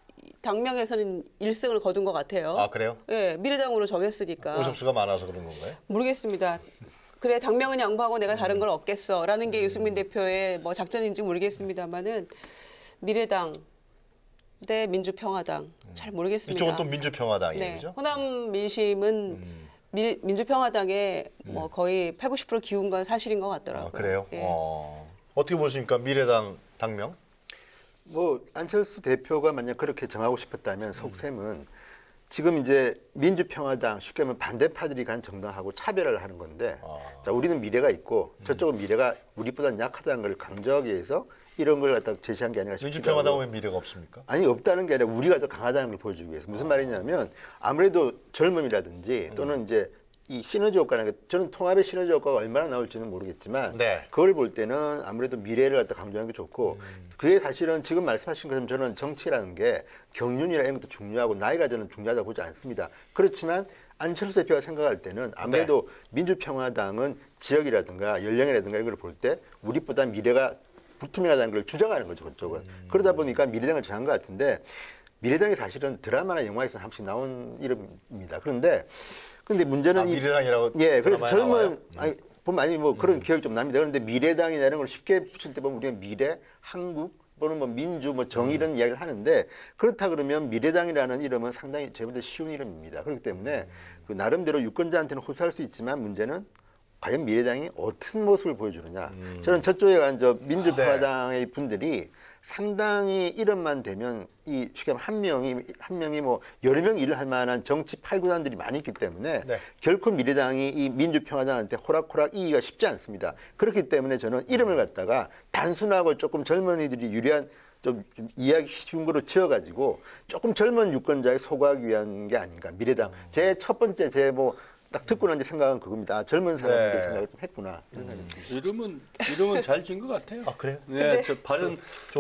당명에서는 1승을 거둔 것 같아요. 아, 그래요? 예, 미래당으로 정했으니까. 의석수가 많아서 그런 건가요? 모르겠습니다. 그래 당명은 양보하고 내가 다른 걸 얻겠어라는 게 유승민 대표의 뭐 작전인지 모르겠습니다만은 미래당 대 민주평화당 잘 모르겠습니다. 이쪽은 또 민주평화당이에요, 네, 그죠? 호남 민심은 민주평화당에 뭐 거의 8, 90% 기운 건 사실인 것 같더라고요. 아, 그래요? 예. 어떻게 보십니까? 미래당 당명? 뭐 안철수 대표가 만약 그렇게 정하고 싶었다면 속셈은 지금 이제 민주평화당 쉽게 하면 반대파들이 간 정당하고 차별을 하는 건데 자 우리는 미래가 있고 저쪽은 미래가 우리보다는 약하다는 걸 강조하기 위해서 이런 걸 갖다 제시한 게 아니라 싶기도 민주평화당은 하고. 왜 미래가 없습니까? 아니 없다는 게 아니라 우리가 더 강하다는 걸 보여주기 위해서 무슨 말이냐면 아무래도 젊음이라든지 또는 이제 이 시너지 효과라는 게 저는 통합의 시너지 효과가 얼마나 나올지는 모르겠지만 네. 그걸 볼 때는 아무래도 미래를 갖다 강조하는 게 좋고 그게 사실은 지금 말씀하신 것처럼 저는 정치라는 게 경륜이나 이런 것도 중요하고 나이가 저는 중요하다고 보지 않습니다. 그렇지만 안철수 대표가 생각할 때는 아무래도 민주평화당은 지역이라든가 연령이라든가 이걸 볼 때 우리보다 미래가 불투명하다는 걸 주장하는 거죠, 그쪽은. 그러다 보니까 미래당을 정한 것 같은데 미래당이 사실은 드라마나 영화에서 한 번씩 나온 이름입니다. 그런데 문제는 미래당이라고 예, 그래서 드라마에 나와요? 젊은 아니 보면 아니 뭐 그런 기억이 좀 납니다. 그런데 미래당이라는 걸 쉽게 붙일 때 보면 우리가 미래, 한국 또는 뭐 민주, 뭐 정 이런 이야기를 하는데 그렇다 그러면 미래당이라는 이름은 상당히 제보다 쉬운 이름입니다. 그렇기 때문에 그 나름대로 유권자한테는 호소할 수 있지만 문제는 과연 미래당이 어떤 모습을 보여주느냐. 저는 저쪽에 간 저 민주평화당의 분들이 상당히 이름만 되면 이 쉽게 말하면 한 명이 뭐 여러 명 일을 할 만한 정치 팔구단들이 많이 있기 때문에 네. 결코 미래당이 이 민주평화당한테 호락호락 이기가 쉽지 않습니다. 그렇기 때문에 저는 이름을 갖다가 단순하고 조금 젊은이들이 유리한 좀 이해하기 쉬운 거로 지어가지고 조금 젊은 유권자에 소구하기 위한 게 아닌가. 미래당 제 첫 번째 제 뭐 딱 듣고 난 지 생각은 그겁니다. 아, 젊은 사람들 네. 생각을 좀 했구나. 이런 생각이 이름은 잘 지은 것 같아요. 아, 그래요? 네, 저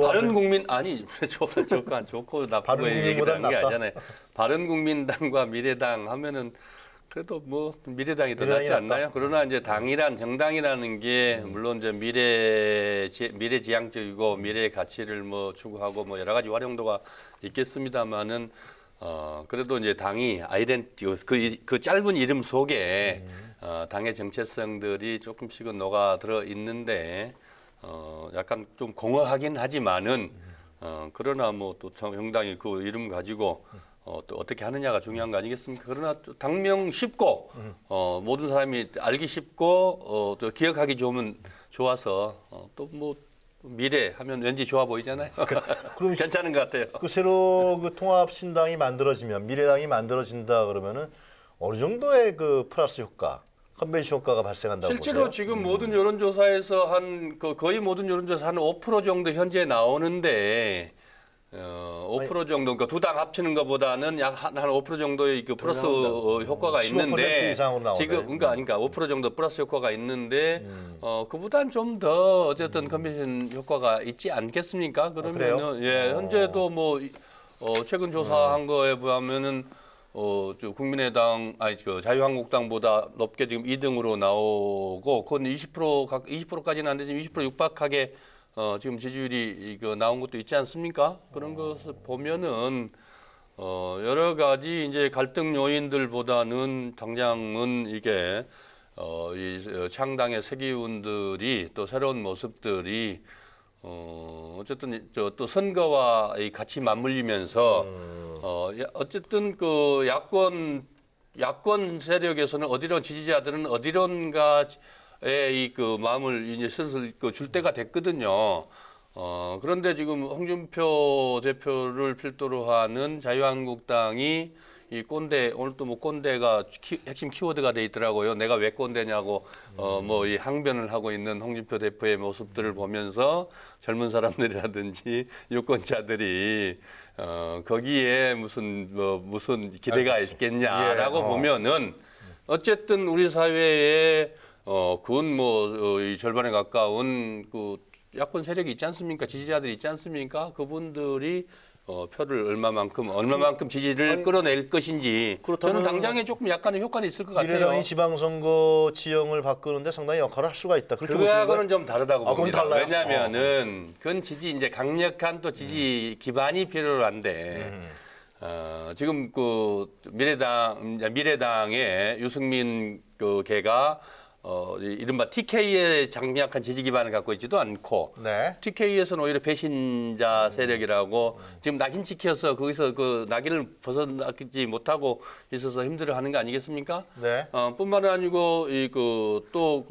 바른 국민 아니 좋고 나쁘고 바른국민보다 얘기하는 게 낫다? 아니잖아요. 바른국민당과 미래당 하면은 그래도 뭐 미래당이 더 낫지 미래당이 않나요? 그러나 이제 당이란 정당이라는 게 물론 이제 미래지향적이고 미래의 가치를 뭐 추구하고 뭐 여러 가지 활용도가 있겠습니다만은. 그래도 이제 당이 그 짧은 이름 속에 당의 정체성들이 조금씩은 녹아들어 있는데 약간 좀 공허하긴 하지만은 그러나 뭐 또 정당이 그 이름 가지고 또 어떻게 하느냐가 중요한 거 아니겠습니까? 그러나 또 당명 쉽고 모든 사람이 알기 쉽고 또 기억하기 좋아서 또 뭐 미래 하면 왠지 좋아 보이잖아요. 그럼 괜찮은 것 같아요. 그 새로 그 통합 신당이 만들어지면 미래당이 만들어진다 그러면은 어느 정도의 그 플러스 효과, 컨벤션 효과가 발생한다고 실제로 보세요? 지금 모든 여론조사에서 거의 모든 여론조사 한 5% 정도 현재 나오는데 5% 정도, 그러니까 두 당 합치는 것보다는 약 한 5% 정도의 그 플러스 효과가 15% 있는데 이상으로 나오네. 지금 그러니까 5% 정도 플러스 효과가 있는데 그보단 좀 더 어쨌든 컨벤션 효과가 있지 않겠습니까? 그러면은 예, 현재도 뭐 최근 조사한 거에 보면은 저 국민의당 그 자유한국당보다 높게 지금 2등으로 나오고 그건 20%까지는 안 되지만 20% 육박하게 지금 지지율이 이거 나온 것도 있지 않습니까? 그런 것을 보면은 여러 가지 이제 갈등 요인들보다는 당장은 이게 이 창당의 새 기운들이 또 새로운 모습들이 어쨌든 또 선거와 같이 맞물리면서 어쨌든 그 야권 세력에서는 지지자들은 어디론가의 이 그 마음을 이제 슬슬 줄 때가 됐거든요. 그런데 지금 홍준표 대표를 필두로 하는 자유한국당이 이 꼰대, 오늘 또 뭐 꼰대가 핵심 키워드가 돼 있더라고요. 내가 왜 꼰대냐고 뭐 이 항변을 하고 있는 홍준표 대표의 모습들을 보면서 젊은 사람들이라든지 유권자들이 거기에 무슨 기대가 있겠냐라고 예, 보면은 어쨌든 우리 사회에 그건 이 절반에 가까운 그 야권 세력이 있지 않습니까? 지지자들이 있지 않습니까? 그분들이 표를 얼마만큼 지지를 끌어낼 것인지 저는 당장에 조금 약간의 효과는 있을 것 같아요. 미래당이 지방선거 지형을 바꾸는데 상당히 역할을 할 수가 있다. 그렇게 보시는 그거하고는 거예요? 좀 다르다고 그건 봅니다. 달라요? 왜냐하면은 그건 이제 강력한 또 지지 기반이 필요한데 지금 그 미래당의 유승민 그 걔가 이른바 TK의 강력한 지지 기반을 갖고 있지도 않고 네. TK에서는 오히려 배신자 세력이라고 지금 낙인 찍혀서 거기서 그 낙인을 벗어나지 못하고 있어서 힘들어하는 거 아니겠습니까? 네. 뿐만 아니고 또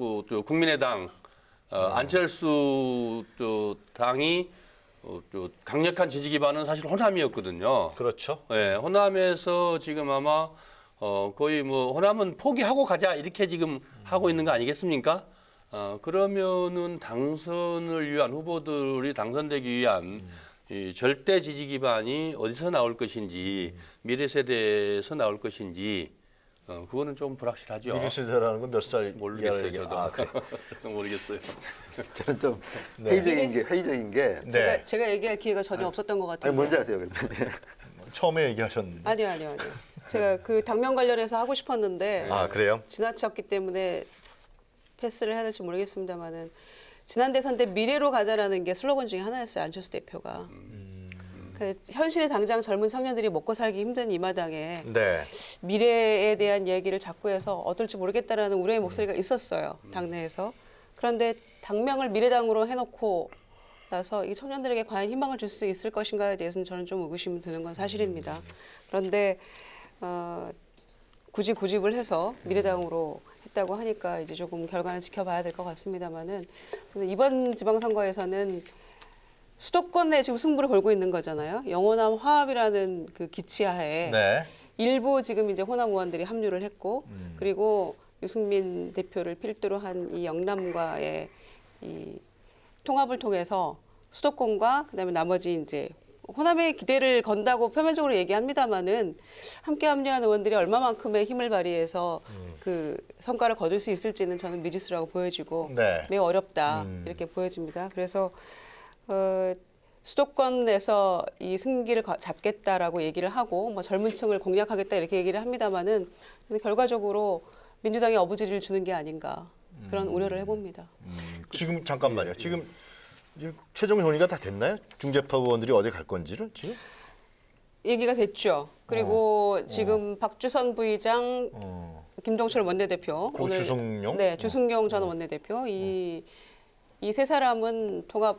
국민의당 안철수 당이 강력한 지지 기반은 사실 호남이었거든요. 그렇죠. 네, 호남에서 지금 아마 거의 뭐 호남은 포기하고 가자 이렇게 지금 하고 있는 거 아니겠습니까? 그러면은 당선을 위한 후보들이 당선되기 위한 이 절대 지지 기반이 어디서 나올 것인지 미래 세대에서 나올 것인지 그거는 좀 불확실하죠. 미래 세대라는 건 몇 살? 모르겠어요, 저도. 그래. 저도 모르겠어요. 저는 좀 회의적인 게 네. 제가 얘기할 기회가 전혀 없었던 것 같아요. 아니 뭔지 아세요? 그러면? 처음에 얘기하셨는데. 아니요. 제가 그 당면 관련해서 하고 싶었는데 아, 그래요? 지나쳤기 때문에 패스를 해야 될지 모르겠습니다만은 지난 대선 때 미래로 가자라는 게 슬로건 중에 하나였어요. 안철수 대표가. 그 현실에 당장 젊은 청년들이 먹고 살기 힘든 이 마당에 네. 미래에 대한 얘기를 자꾸 해서 어떨지 모르겠다라는 우려의 목소리가 있었어요. 당내에서. 그런데 당명을 미래당으로 해놓고 나서 이 청년들에게 과연 희망을 줄 수 있을 것인가에 대해서는 저는 좀 의구심이 드는 건 사실입니다. 그런데 굳이 고집을 해서 미래당으로 했다고 하니까 이제 조금 결과는 지켜봐야 될 것 같습니다만은 이번 지방선거에서는 수도권에 지금 승부를 걸고 있는 거잖아요. 영호남 화합이라는 그 기치하에 네. 일부 지금 이제 호남 의원들이 합류를 했고 그리고 유승민 대표를 필두로 한 이 영남과의 이 통합을 통해서 수도권과 그다음에 나머지 이제 호남에 기대를 건다고 표면적으로 얘기합니다만은 함께 합류한 의원들이 얼마만큼의 힘을 발휘해서 그 성과를 거둘 수 있을지는 저는 미지수라고 보여지고 네. 매우 어렵다 이렇게 보여집니다. 그래서 수도권에서 이 승기를 잡겠다라고 얘기를 하고 뭐 젊은층을 공략하겠다 이렇게 얘기를 합니다만은 결과적으로 민주당이 어부지리를 주는 게 아닌가 그런 우려를 해봅니다. 지금 잠깐만요. 지금 최종 논의가 다 됐나요? 중재파 의원들이 어디 갈 건지를 지금? 얘기가 됐죠. 그리고 지금 박주선 부의장, 김동철 원내대표, 고 주승용? 네, 주승용 전 원내대표 이 세 사람은 통합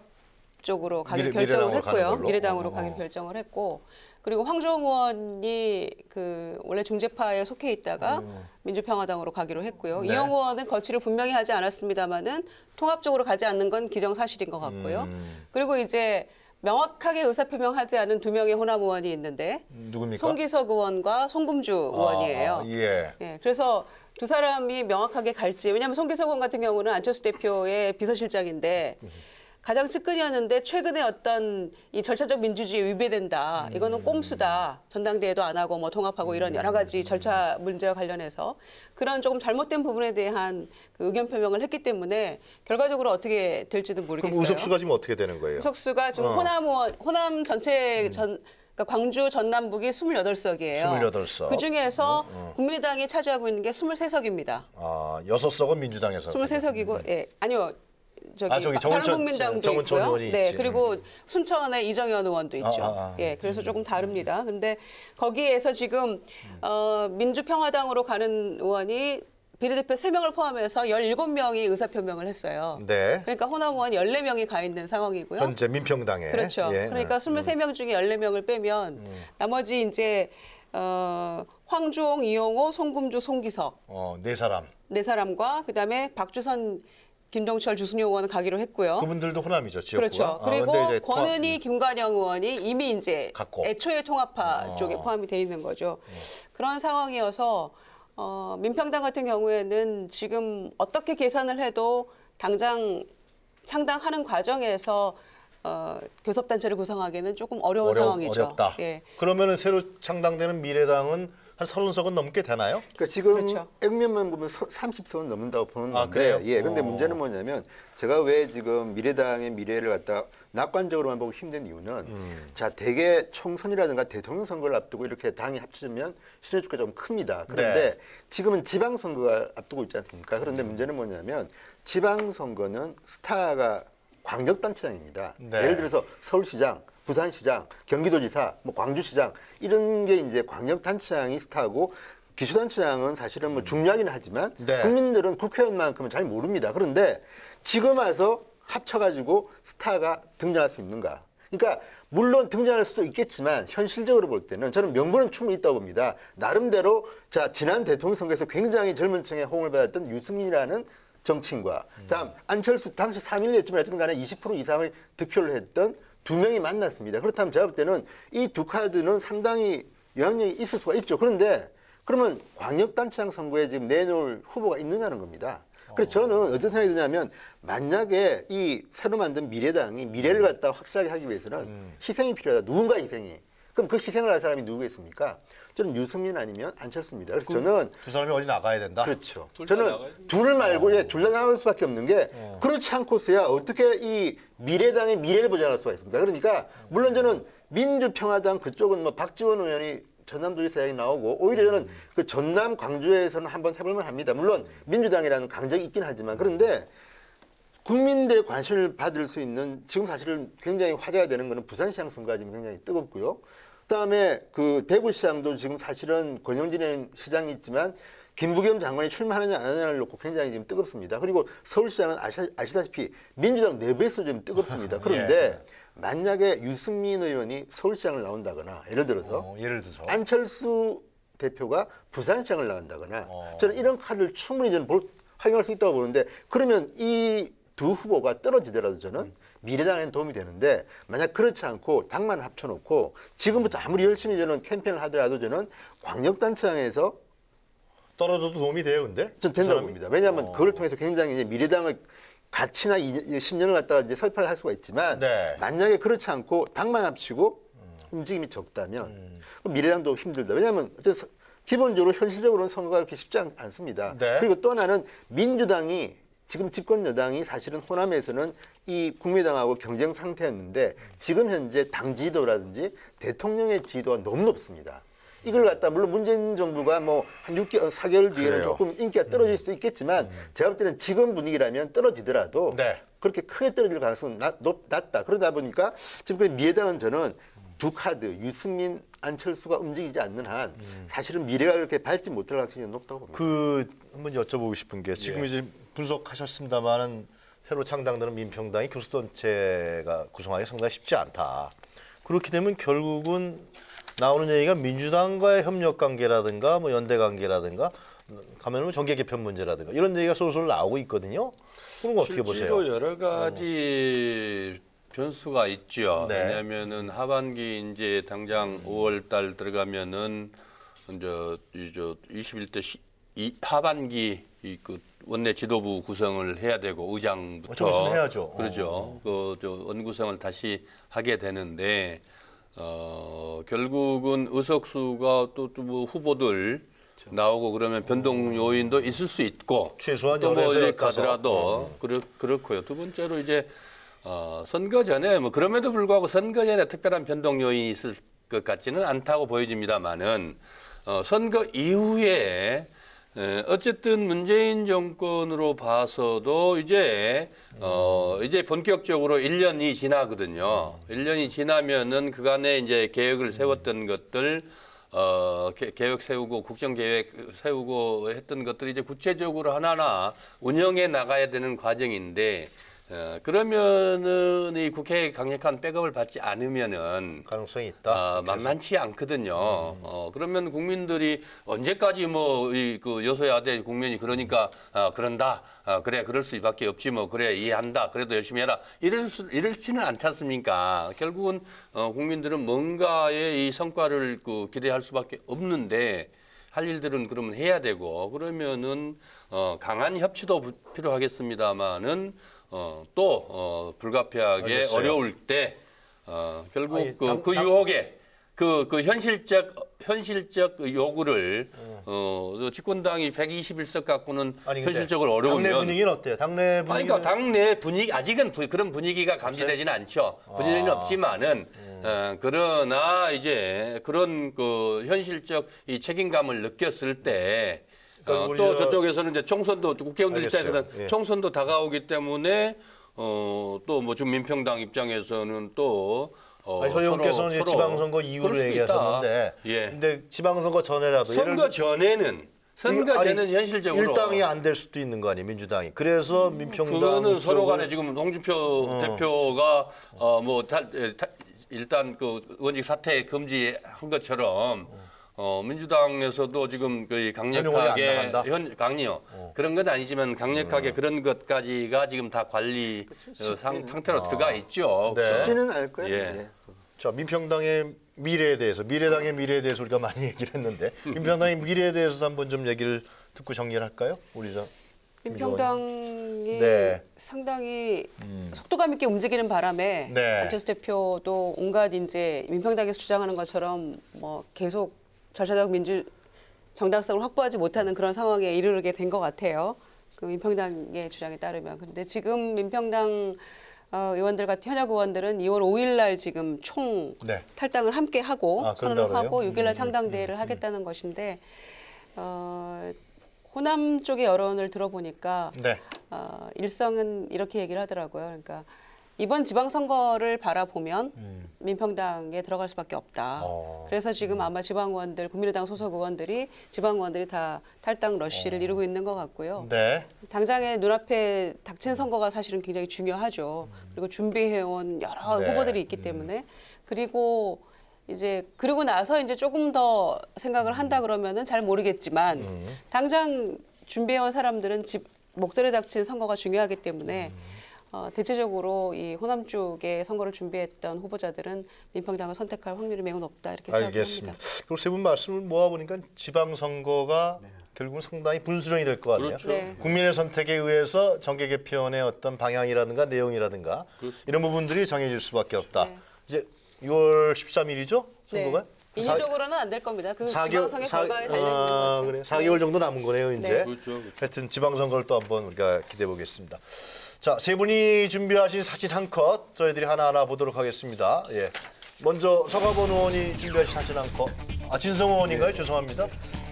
쪽으로 가기로 결정을 미래당으로 가는 했고요. 걸로? 미래당으로 가기로 결정을 했고 그리고 황교안 의원이 그 원래 중재파에 속해 있다가 민주평화당으로 가기로 했고요. 네. 이영호 의원은 거취를 분명히 하지 않았습니다만은 통합적으로 가지 않는 건 기정사실인 것 같고요. 그리고 이제 명확하게 의사표명하지 않은 두 명의 호남 의원이 있는데 누굽니까? 송기석 의원과 송금주 의원이에요. 예. 예, 그래서 두 사람이 명확하게 갈지 왜냐하면 송기석 의원 같은 경우는 안철수 대표의 비서실장인데 가장 측근이었는데 최근에 어떤 이 절차적 민주주의에 위배된다. 이거는 꼼수다. 전당대회도 안 하고 뭐 통합하고 이런 여러 가지 절차 문제와 관련해서 그런 조금 잘못된 부분에 대한 그 의견 표명을 했기 때문에 결과적으로 어떻게 될지는 모르겠어요. 그럼 의석수가 지금 어떻게 되는 거예요? 의석수가 지금 호남 전체 그러니까 광주 전남북이 28석이에요. 28석. 그중에서 국민의당이 차지하고 있는 게 23석입니다. 아, 6석은 민주당에서. 23석이고 예. 아니요. 저기 정은천- 바른국민당도 정은천 있고요. 의원이 네, 있지. 그리고 순천의 이정현 의원도 있죠. 예, 그래서 조금 다릅니다. 근데 거기에서 지금 민주평화당으로 가는 의원이 비례대표 3명을 포함해서 17명이 의사표명을 했어요. 네. 그러니까 호남 의원 14명이 가 있는 상황이고요. 현재 민평당에. 그렇죠. 예. 그러니까 23명 중에 14명을 빼면 나머지 이제 황주홍, 이용호, 송금주, 송기석 네 사람. 네 사람과 그다음에 박주선, 김동철, 주승용 의원은 가기로 했고요. 그분들도 호남이죠, 지역구가. 그렇죠. 그리고 근데 이제 권은희, 김관영 의원이 이미 이제 갔고. 애초에 통합파 쪽에 포함이 돼 있는 거죠. 그런 상황이어서 민평당 같은 경우에는 지금 어떻게 계산을 해도 당장 창당하는 과정에서 교섭단체를 구성하기는 조금 어려운 상황이죠. 어렵다. 예. 그러면은 새로 창당되는 미래당은 한 30석은 넘게 되나요? 그러니까 지금 그렇죠. 액면만 보면 30석은 넘는다고 보는 아, 건데, 그래요? 예. 근데 문제는 뭐냐면 제가 왜 지금 미래당의 미래를 갖다 낙관적으로만 보고 힘든 이유는 자 대개 총선이라든가 대통령 선거를 앞두고 이렇게 당이 합쳐지면 신의 주가 좀 큽니다. 그런데 네. 지금은 지방선거가 앞두고 있지 않습니까? 그런데 문제는 뭐냐면 지방선거는 스타가 광역단체장입니다. 네. 예를 들어서 서울시장, 부산시장, 경기도지사, 뭐 광주시장 이런 게 이제 광역단체장이 스타고 기초단체장은 사실은 뭐 중요하기는 하지만 네. 국민들은 국회의원만큼은 잘 모릅니다. 그런데 지금 와서 합쳐가지고 스타가 등장할 수 있는가? 그러니까 물론 등장할 수도 있겠지만 현실적으로 볼 때는 저는 명분은 충분히 있다고 봅니다. 나름대로 자 지난 대통령 선거에서 굉장히 젊은 층의 호응을 받았던 유승민이라는 정치인과 다음 안철수 당시 3.1이었지만 어쨌든 간에 20% 이상의 득표를 했던 두 명이 만났습니다. 그렇다면 제가 볼 때는 이 두 카드는 상당히 영향력이 있을 수가 있죠. 그런데 그러면 광역단체장 선거에 지금 내놓을 후보가 있느냐는 겁니다. 그래서 저는 어떤 생각이 드냐면 만약에 이 새로 만든 미래당이 미래를 갖다 확실하게 하기 위해서는 희생이 필요하다. 누군가 희생이. 그럼 그 희생을 할 사람이 누구겠습니까? 저는 유승민 아니면 안철수입니다. 그래서 저는 두 사람이 어디 나가야 된다? 그렇죠. 둘다 저는 나가야죠. 둘을 말고 예, 둘 다 나갈 수밖에 없는 게 그렇지 않고서야 어떻게 이 미래당의 미래를 보장할 수가 있습니까? 그러니까 물론 저는 민주평화당 그쪽은 뭐 박지원 의원이 전남도지사 이야기 나오고 오히려 저는 그 전남 광주에서는 한번 해볼만 합니다. 물론 민주당이라는 강적이 있긴 하지만 그런데 국민들의 관심을 받을 수 있는 지금 사실은 굉장히 화제가 되는 거는 부산시장 선거가 지금 굉장히 뜨겁고요. 그다음에 그 대구시장도 지금 사실은 권영진 시장이 있지만 김부겸 장관이 출마하느냐 안 하느냐를 놓고 굉장히 지금 뜨겁습니다. 그리고 서울시장은 아시다시피 민주당 내부에서 좀 뜨겁습니다. 그런데 만약에 유승민 의원이 서울시장을 나온다거나 예를 들어서 안철수 대표가 부산시장을 나온다거나 저는 이런 카드를 충분히 저는 활용할 수 있다고 보는데 그러면 이 두 후보가 떨어지더라도 저는 미래당에는 도움이 되는데 만약 그렇지 않고 당만 합쳐놓고 지금부터 아무리 열심히 저는 캠페인을 하더라도 저는 광역단체장에서 떨어져도 도움이 돼요, 근데? 전 된다고 봅니다. 왜냐하면 그걸 통해서 굉장히 이제 미래당의 가치나 신념을 갖다가 이제 설파를 할 수가 있지만 네. 만약에 그렇지 않고 당만 합치고 움직임이 적다면 그럼 미래당도 힘들다. 왜냐하면 기본적으로 현실적으로는 선거가 그렇게 쉽지 않습니다. 네. 그리고 또 하나는 민주당이 지금 집권 여당이 사실은 호남에서는 이 국민당하고 경쟁 상태였는데 지금 현재 당 지지도라든지 대통령의 지지도가 너무 높습니다. 이걸 갖다 물론 문재인 정부가 뭐 한 6개월, 4개월 뒤에는 그래요. 조금 인기가 떨어질 수도 있겠지만 제가 볼 때는 지금 분위기라면 떨어지더라도 네. 그렇게 크게 떨어질 가능성은 낮다. 그러다 보니까 지금 그 미래당은 저는 두 카드 유승민, 안철수가 움직이지 않는 한 사실은 미래가 그렇게 밝지 못할 가능성이 높다고 봅니다. 그 한번 여쭤보고 싶은 게 지금 이제 분석하셨습니다만은 새로 창당되는 민평당이 교수단체가 구성하기 상당히 쉽지 않다. 그렇게 되면 결국은 나오는 얘기가 민주당과의 협력 관계라든가 뭐 연대 관계라든가 가면은 정계 개편 문제라든가 이런 얘기가 솔솔 나오고 있거든요. 그런 거 어떻게 보세요? 실제로 여러 가지 변수가 있죠. 네. 왜냐하면은 하반기 이제 당장 5월달 들어가면은 이제 21대 하반기 그 원내 지도부 구성을 해야 되고 의장부터 좀 있으면 해야죠. 그렇죠. 저 원구성을 다시 하게 되는데 결국은 의석수가 또 뭐 후보들 나오고 그러면 변동 요인도 있을 수 있고 최소한 또 뭐 10에서 가더라도 그렇고요. 두 번째로 이제 선거 전에 뭐 그럼에도 불구하고 선거 전에 특별한 변동 요인이 있을 것 같지는 않다고 보여집니다만은 선거 이후에 어쨌든 문재인 정권으로 봐서도 이제 본격적으로 1년이 지나거든요. 1년이 지나면은 그간에 이제 계획을 세웠던 것들 계획 세우고 국정 계획 세우고 했던 것들이 이제 구체적으로 하나하나 운영해 나가야 되는 과정인데 그러면은 이 국회에 강력한 백업을 받지 않으면은 가능성이 있다. 만만치 않거든요. 그러면 국민들이 언제까지 뭐 그 여소야대 국민이 그러니까 그런다. 그래 그럴 수밖에 없지 뭐 그래 이해한다. 그래도 열심히 해라. 이렇지는 않지 않습니까? 결국은 국민들은 뭔가의 이 성과를 기대할 수밖에 없는데 할 일들은 그러면 해야 되고 그러면은 강한 협치도 필요하겠습니다만은 또 불가피하게 알겠어요. 어려울 때 결국 아니, 그 유혹에 그 현실적 요구를 집권당이 121석 갖고는 아니, 근데 현실적으로 어려우면 당내 분위기는 어때요? 당내 분위기는 그러니까 당내 분위기 아직은 그런 분위기가 감지되지는 않죠. 분위기는 없지만은 그러나 이제 그런 그 현실적 이 책임감을 느꼈을 때 그러니까 우리 또 저쪽에서는 이제 총선도 국회의원들 알겠어요. 입장에서는 예. 총선도 다가오기 때문에 또 뭐 지금 민평당 입장에서는 또 아니, 서 의원께서는 이제 서로 지방선거 이후로 그럴 수도 얘기하셨는데, 있다. 예. 근데 지방선거 전에라도 선거 전에는 현실적으로 일당이 안 될 수도 있는 거 아니에요, 민주당이. 그래서 민평당 그거는 서로 간에 쪽을- 지금 홍준표 대표가 일단 그 의원직 사퇴 금지한 것처럼 민주당에서도 지금 거의 강력하게 안 나간다? 강요 그런 건 아니지만 강력하게 그런 것까지가 지금 다 관리 상태로 들어가 있죠. 네. 쉽지는 않을 거예요. 예. 예. 자, 민평당의 미래에 대해서, 미래당의 미래에 대해서 우리가 많이 얘기를 했는데, 민평당의 미래에 대해서 한번 좀 얘기를 듣고 정리를 할까요? 우리 저 민평당이 네. 상당히 속도감 있게 움직이는 바람에 네. 안철수 대표도 온갖 이제 민평당에서 주장하는 것처럼 뭐 계속 절차적 민주 정당성을 확보하지 못하는 그런 상황에 이르게 된 것 같아요. 그 민평당의 주장에 따르면. 그런데 지금 민평당 의원들 같은 현역 의원들은 2월 5일 날 지금 총 네. 탈당을 함께 하고 그런다고 선언을 하고 그래요? 6일 날 창당대회를 하겠다는 것인데 호남 쪽의 여론을 들어보니까 네. 일성은 이렇게 얘기를 하더라고요. 그러니까 이번 지방선거를 바라보면 민평당에 들어갈 수밖에 없다. 그래서 지금 아마 지방의원들, 국민의당 소속 의원들이 지방의원들이 다 탈당 러쉬를 이루고 있는 것 같고요. 네. 당장에 눈앞에 닥친 선거가 사실은 굉장히 중요하죠. 그리고 준비해온 여러 네. 후보들이 있기 때문에 그리고 이제 그러고 나서 이제 조금 더 생각을 한다 그러면은 잘 모르겠지만 당장 준비해온 사람들은 목소리 닥친 선거가 중요하기 때문에 대체적으로 이 호남 쪽에 선거를 준비했던 후보자들은 민평당을 선택할 확률이 매우 높다 이렇게 알겠습니다. 생각합니다. 그리고 세 분 말씀을 모아보니까 지방선거가 결국은 상당히 분수령이 될 것 같네요. 그렇죠. 네. 국민의 선택에 의해서 정계 개편의 어떤 방향이라든가 내용이라든가 이런 부분들이 정해질 수밖에 없다. 네. 이제 6월 13일이죠? 네. 선거가? 인위적으로는 안 될 겁니다. 그 지방선거의 결과에 달려 있는 거죠. 그래. 4개월 정도 남은 거네요, 이제. 네. 그렇죠. 하여튼 지방선거를 또 한번 우리가 기대해 보겠습니다. 자, 세 분이 준비하신 사진 한 컷 저희들이 하나하나 보도록 하겠습니다. 예. 먼저 서가본 의원이 준비하신 사진 한 컷. 진성 의원인가요? 죄송합니다.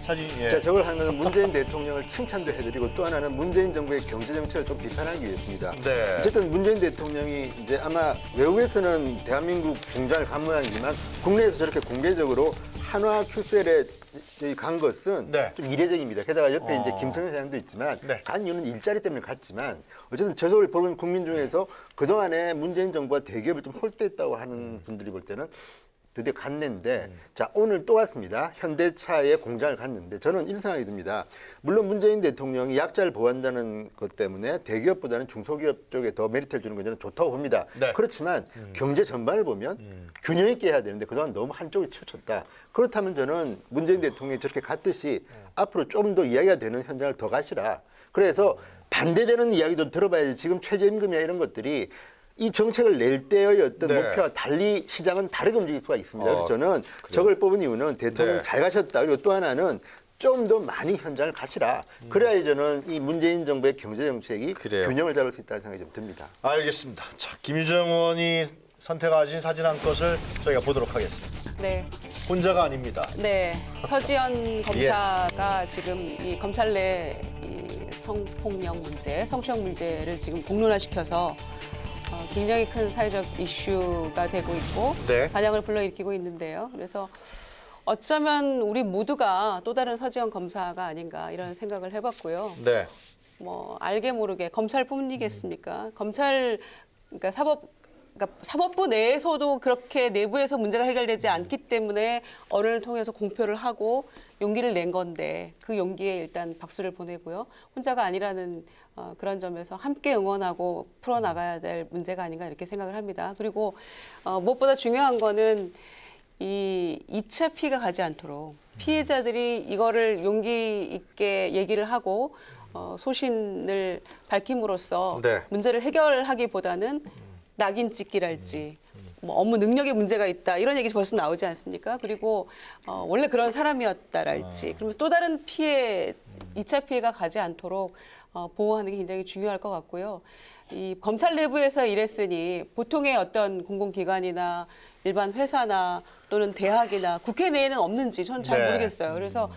사진, 예. 자, 저걸 하면 문재인 대통령을 칭찬도 해드리고 또 하나는 문재인 정부의 경제 정책을 좀 비판하기 위해서입니다. 네. 어쨌든 문재인 대통령이 이제 아마 외국에서는 대한민국 공장을 감문하지만 국내에서 저렇게 공개적으로 한화 큐셀에 간 것은 네. 좀 이례적입니다. 게다가 옆에 이제 김성현 사장도 있지만 네. 간 이유는 일자리 때문에 갔지만 어쨌든 저걸 보는 국민 중에서 그동안에 문재인 정부가 대기업을 좀 홀대했다고 하는 분들이 볼 때는 드디어 갔는데 자 오늘 또 왔습니다. 현대차의 공장을 갔는데 저는 이런 생각이 듭니다. 물론 문재인 대통령이 약자를 보호한다는 것 때문에 대기업보다는 중소기업 쪽에 더 메리트를 주는 건 저는 좋다고 봅니다. 네. 그렇지만 경제 전반을 보면 균형 있게 해야 되는데 그동안 너무 한쪽에 치우쳤다. 그렇다면 저는 문재인 대통령이 저렇게 갔듯이 앞으로 좀 더 이야기가 되는 현장을 더 가시라. 그래서 반대되는 이야기도 들어봐야지. 지금 최저임금이나 이런 것들이 이 정책을 낼 때의 어떤 네. 목표와 달리 시장은 다르게 움직일 수가 있습니다. 그래서 저는 저걸 뽑은 이유는 대통령 네. 잘 가셨다. 그리고 또 하나는 좀 더 많이 현장을 가시라. 그래야 저는 이 문재인 정부의 경제 정책이 그래요. 균형을 잡을 수 있다는 생각이 좀 듭니다. 알겠습니다. 자, 김유정 의원이 선택하신 사진 한 컷을 저희가 보도록 하겠습니다. 네. 혼자가 아닙니다. 네, 예. 서지현 검사가 지금 이 검찰 내 이 성폭력 문제, 성추행 문제를 지금 공론화시켜서 굉장히 큰 사회적 이슈가 되고 있고 네. 반향을 불러일으키고 있는데요. 그래서 어쩌면 우리 모두가 또 다른 서지현 검사가 아닌가 이런 생각을 해봤고요. 네. 뭐 알게 모르게 검찰뿐이겠습니까? 검찰 그러니까 사법부 내에서도 그렇게 내부에서 문제가 해결되지 않기 때문에 언론을 통해서 공표를 하고 용기를 낸 건데 그 용기에 일단 박수를 보내고요. 혼자가 아니라는 그런 점에서 함께 응원하고 풀어나가야 될 문제가 아닌가 이렇게 생각을 합니다. 그리고 무엇보다 중요한 거는 이 2차 피해가 가지 않도록 피해자들이 이거를 용기 있게 얘기를 하고 소신을 밝힘으로써 네. 문제를 해결하기보다는 낙인 찍기랄지 뭐 업무 능력에 문제가 있다 이런 얘기 벌써 나오지 않습니까? 그리고 원래 그런 사람이었다랄지 그러면서 또 다른 피해 2차 피해가 가지 않도록 보호하는 게 굉장히 중요할 것 같고요. 이 검찰 내부에서 일했으니 보통의 어떤 공공기관이나 일반 회사나 또는 대학이나 국회 내에는 없는지 저는 잘 네. 모르겠어요. 그래서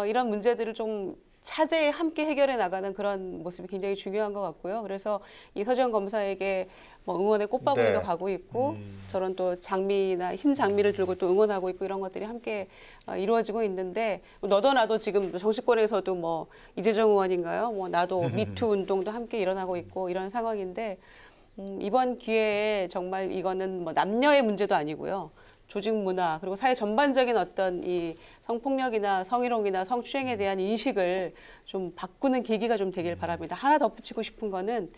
이런 문제들을 좀 차제에 함께 해결해 나가는 그런 모습이 굉장히 중요한 것 같고요. 그래서 이 서지현 검사에게 뭐 응원의 꽃바구니도 네. 가고 있고 저런 또 장미나 흰 장미를 들고 또 응원하고 있고 이런 것들이 함께 이루어지고 있는데 너도 나도 지금 정치권에서도 뭐 이재정 의원인가요? 뭐 나도 미투 운동도 함께 일어나고 있고 이런 상황인데 이번 기회에 정말 이거는 뭐 남녀의 문제도 아니고요. 조직 문화 그리고 사회 전반적인 어떤 이 성폭력이나 성희롱이나 성추행에 대한 인식을 좀 바꾸는 계기가 좀 되길 바랍니다. 하나 덧붙이고 싶은 거는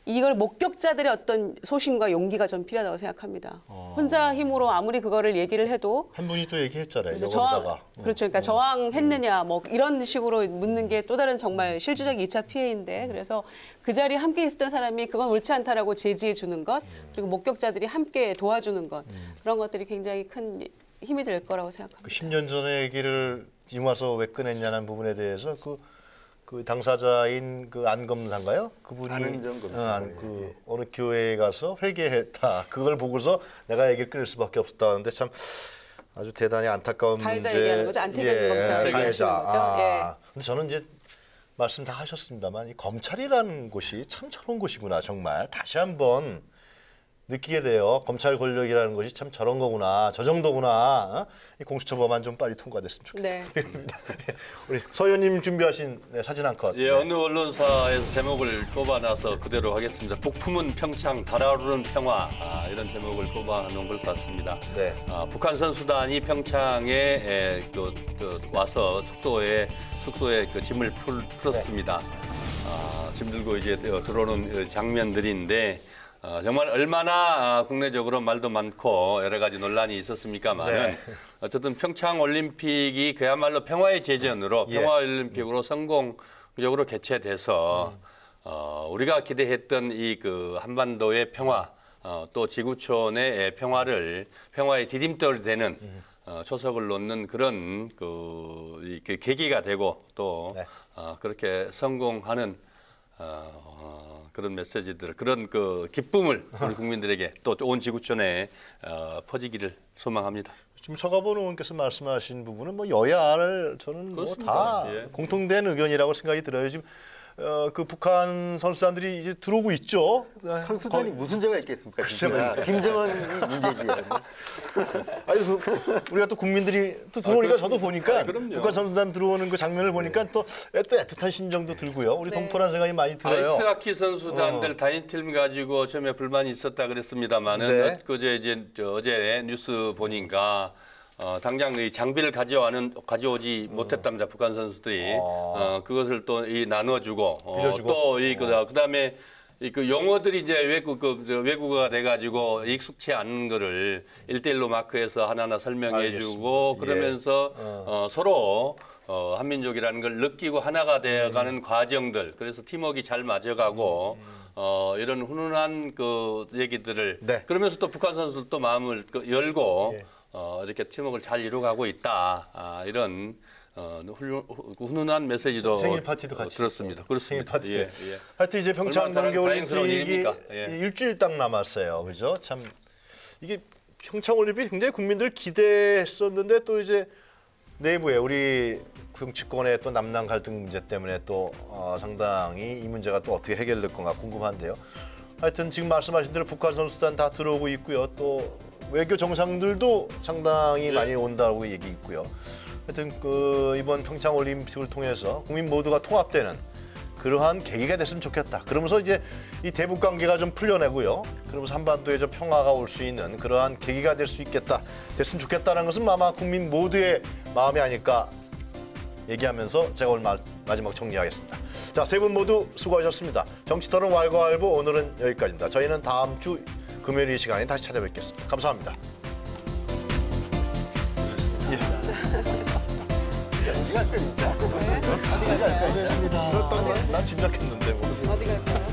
이걸 목격자들의 어떤 소신과 용기가 좀 필요하다고 생각합니다. 혼자 힘으로 아무리 그거를 얘기를 해도 한 분이 또 얘기했잖아요. 그래서 여검사가. 그렇죠. 그러니까 저항했느냐 뭐 이런 식으로 묻는 게 또 다른 정말 실질적 2차 피해인데 그래서 그 자리에 함께 있었던 사람이 그건 옳지 않다라고 제지해 주는 것 그리고 목격자들이 함께 도와주는 것 그런 것들이 굉장히 큰 힘이 될 거라고 생각합니다. 그 10년 전의 얘기를 지금 와서 왜 꺼냈냐는 부분에 대해서 그 당사자인 그 안 검사인가요? 그분이 안은정 검사. 그 어느 교회에 가서 회개했다. 그걸 보고서 내가 얘기를 끊을 수밖에 없었다 하는데 참 아주 대단히 안타까운 가해자 문제. 얘기하는 거죠. 안태경 검사 얘기하시는 거죠. 예. 근데 저는 이제 말씀 다 하셨습니다만 이 검찰이라는 곳이 참 저런 곳이구나 정말 다시 한번 느끼게 돼요. 검찰 권력이라는 것이 참 저런 거구나, 저 정도구나. 이 공수처법만 좀 빨리 통과됐으면 좋겠습니다. 네. 우리 서 의원님 준비하신 사진 한 컷. 예, 어느 언론사에서 제목을 뽑아놔서 그대로 하겠습니다. 북품은 평창, 달아오르는 평화 이런 제목을 뽑아놓은 것 같습니다. 네. 북한 선수단이 평창에 와서 숙소에 그 짐을 풀었습니다. 짐 들고 이제 들어오는 장면들인데. 정말 얼마나 국내적으로 말도 많고 여러 가지 논란이 있었습니까만은 네. 어쨌든 평창 올림픽이 그야말로 평화의 제전으로 예. 평화 올림픽으로 성공적으로 개최돼서 우리가 기대했던 이 그 한반도의 평화 또 지구촌의 평화의 디딤돌이 되는 초석을 놓는 그런 그 계기가 되고 또 네. 그렇게 성공하는 그런 메시지들, 그런 그 기쁨을 우리 국민들에게 또 온 지구촌에 퍼지기를 소망합니다. 지금 서가본 의원께서 말씀하신 부분은 뭐 여야를 저는 뭐 다 그렇습니다. 예. 공통된 의견이라고 생각이 들어요. 지금 그 북한 선수단들이 이제 들어오고 있죠. 선수단이 무슨 죄가 있겠습니까? 글쎄 진짜. 말이에요. 김정은이 문제지. 아니 우리가 또 국민들이 또 들어오니까 저도 보니까 그럼요. 북한 선수단 들어오는 그 장면을 보니까 또 애틋한 심정도 들고요. 우리 동포라는 생각이 많이 들어요. 아이스하키 선수단들 단일팀 가지고 처음에 불만이 있었다 그랬습니다만은 네. 어제 뉴스 보니까 당장 이 장비를 가져오지 못했답니다. 북한 선수들이 그것을 또 나눠주고 빌려주고. 또 그다음에 그 용어들이 이제 외국어가 돼가지고 익숙치 않은 거를 1대1로 마크해서 하나하나 설명해주고 그러면서 서로 한민족이라는 걸 느끼고 하나가 되어가는 과정들. 그래서 팀워크가 잘 맞아가고 이런 훈훈한 그 얘기들을 네. 그러면서 또 북한 선수도 마음을 열고 이렇게 팀워크를 잘 이루어가고 있다. 이런 훈훈한 메시지도 생일 파티도 같이 들었습니다. 생일 그렇습니다. 파티 때. 예. 하여튼 이제 평창 얼마나 다행스러운 동계올림픽이 일입니까? 예. 일주일 딱 남았어요. 그죠? 참 이게 평창 올림픽 굉장히 국민들 기대했었는데 또 이제 내부에 우리 정치권의 또 남남 갈등 문제 때문에 또 상당히 이 문제가 또 어떻게 해결될 건가 궁금한데요. 하여튼 지금 말씀하신 대로 북한 선수단 다 들어오고 있고요. 또 외교 정상들도 상당히 많이 온다고 얘기 있고요. 하여튼 이번 평창 올림픽을 통해서 국민 모두가 통합되는 그러한 계기가 됐으면 좋겠다. 그러면서 이제 이 대북 관계가 좀 풀려내고요. 그러면서 한반도에 좀 평화가 올 수 있는 그러한 계기가 될 수 있겠다. 됐으면 좋겠다는 것은 아마 국민 모두의 마음이 아닐까 얘기하면서 제가 오늘 마지막 정리하겠습니다. 자, 세 분 모두 수고하셨습니다. 정치토론 왈가왈부 오늘은 여기까지입니다. 저희는 다음 주 금요일 이 시간에 다시 찾아뵙겠습니다. 감사합니다. 어디 갈까 진짜? 어디 갈까요? 난 짐작했는데 뭐. 어디 갈까요?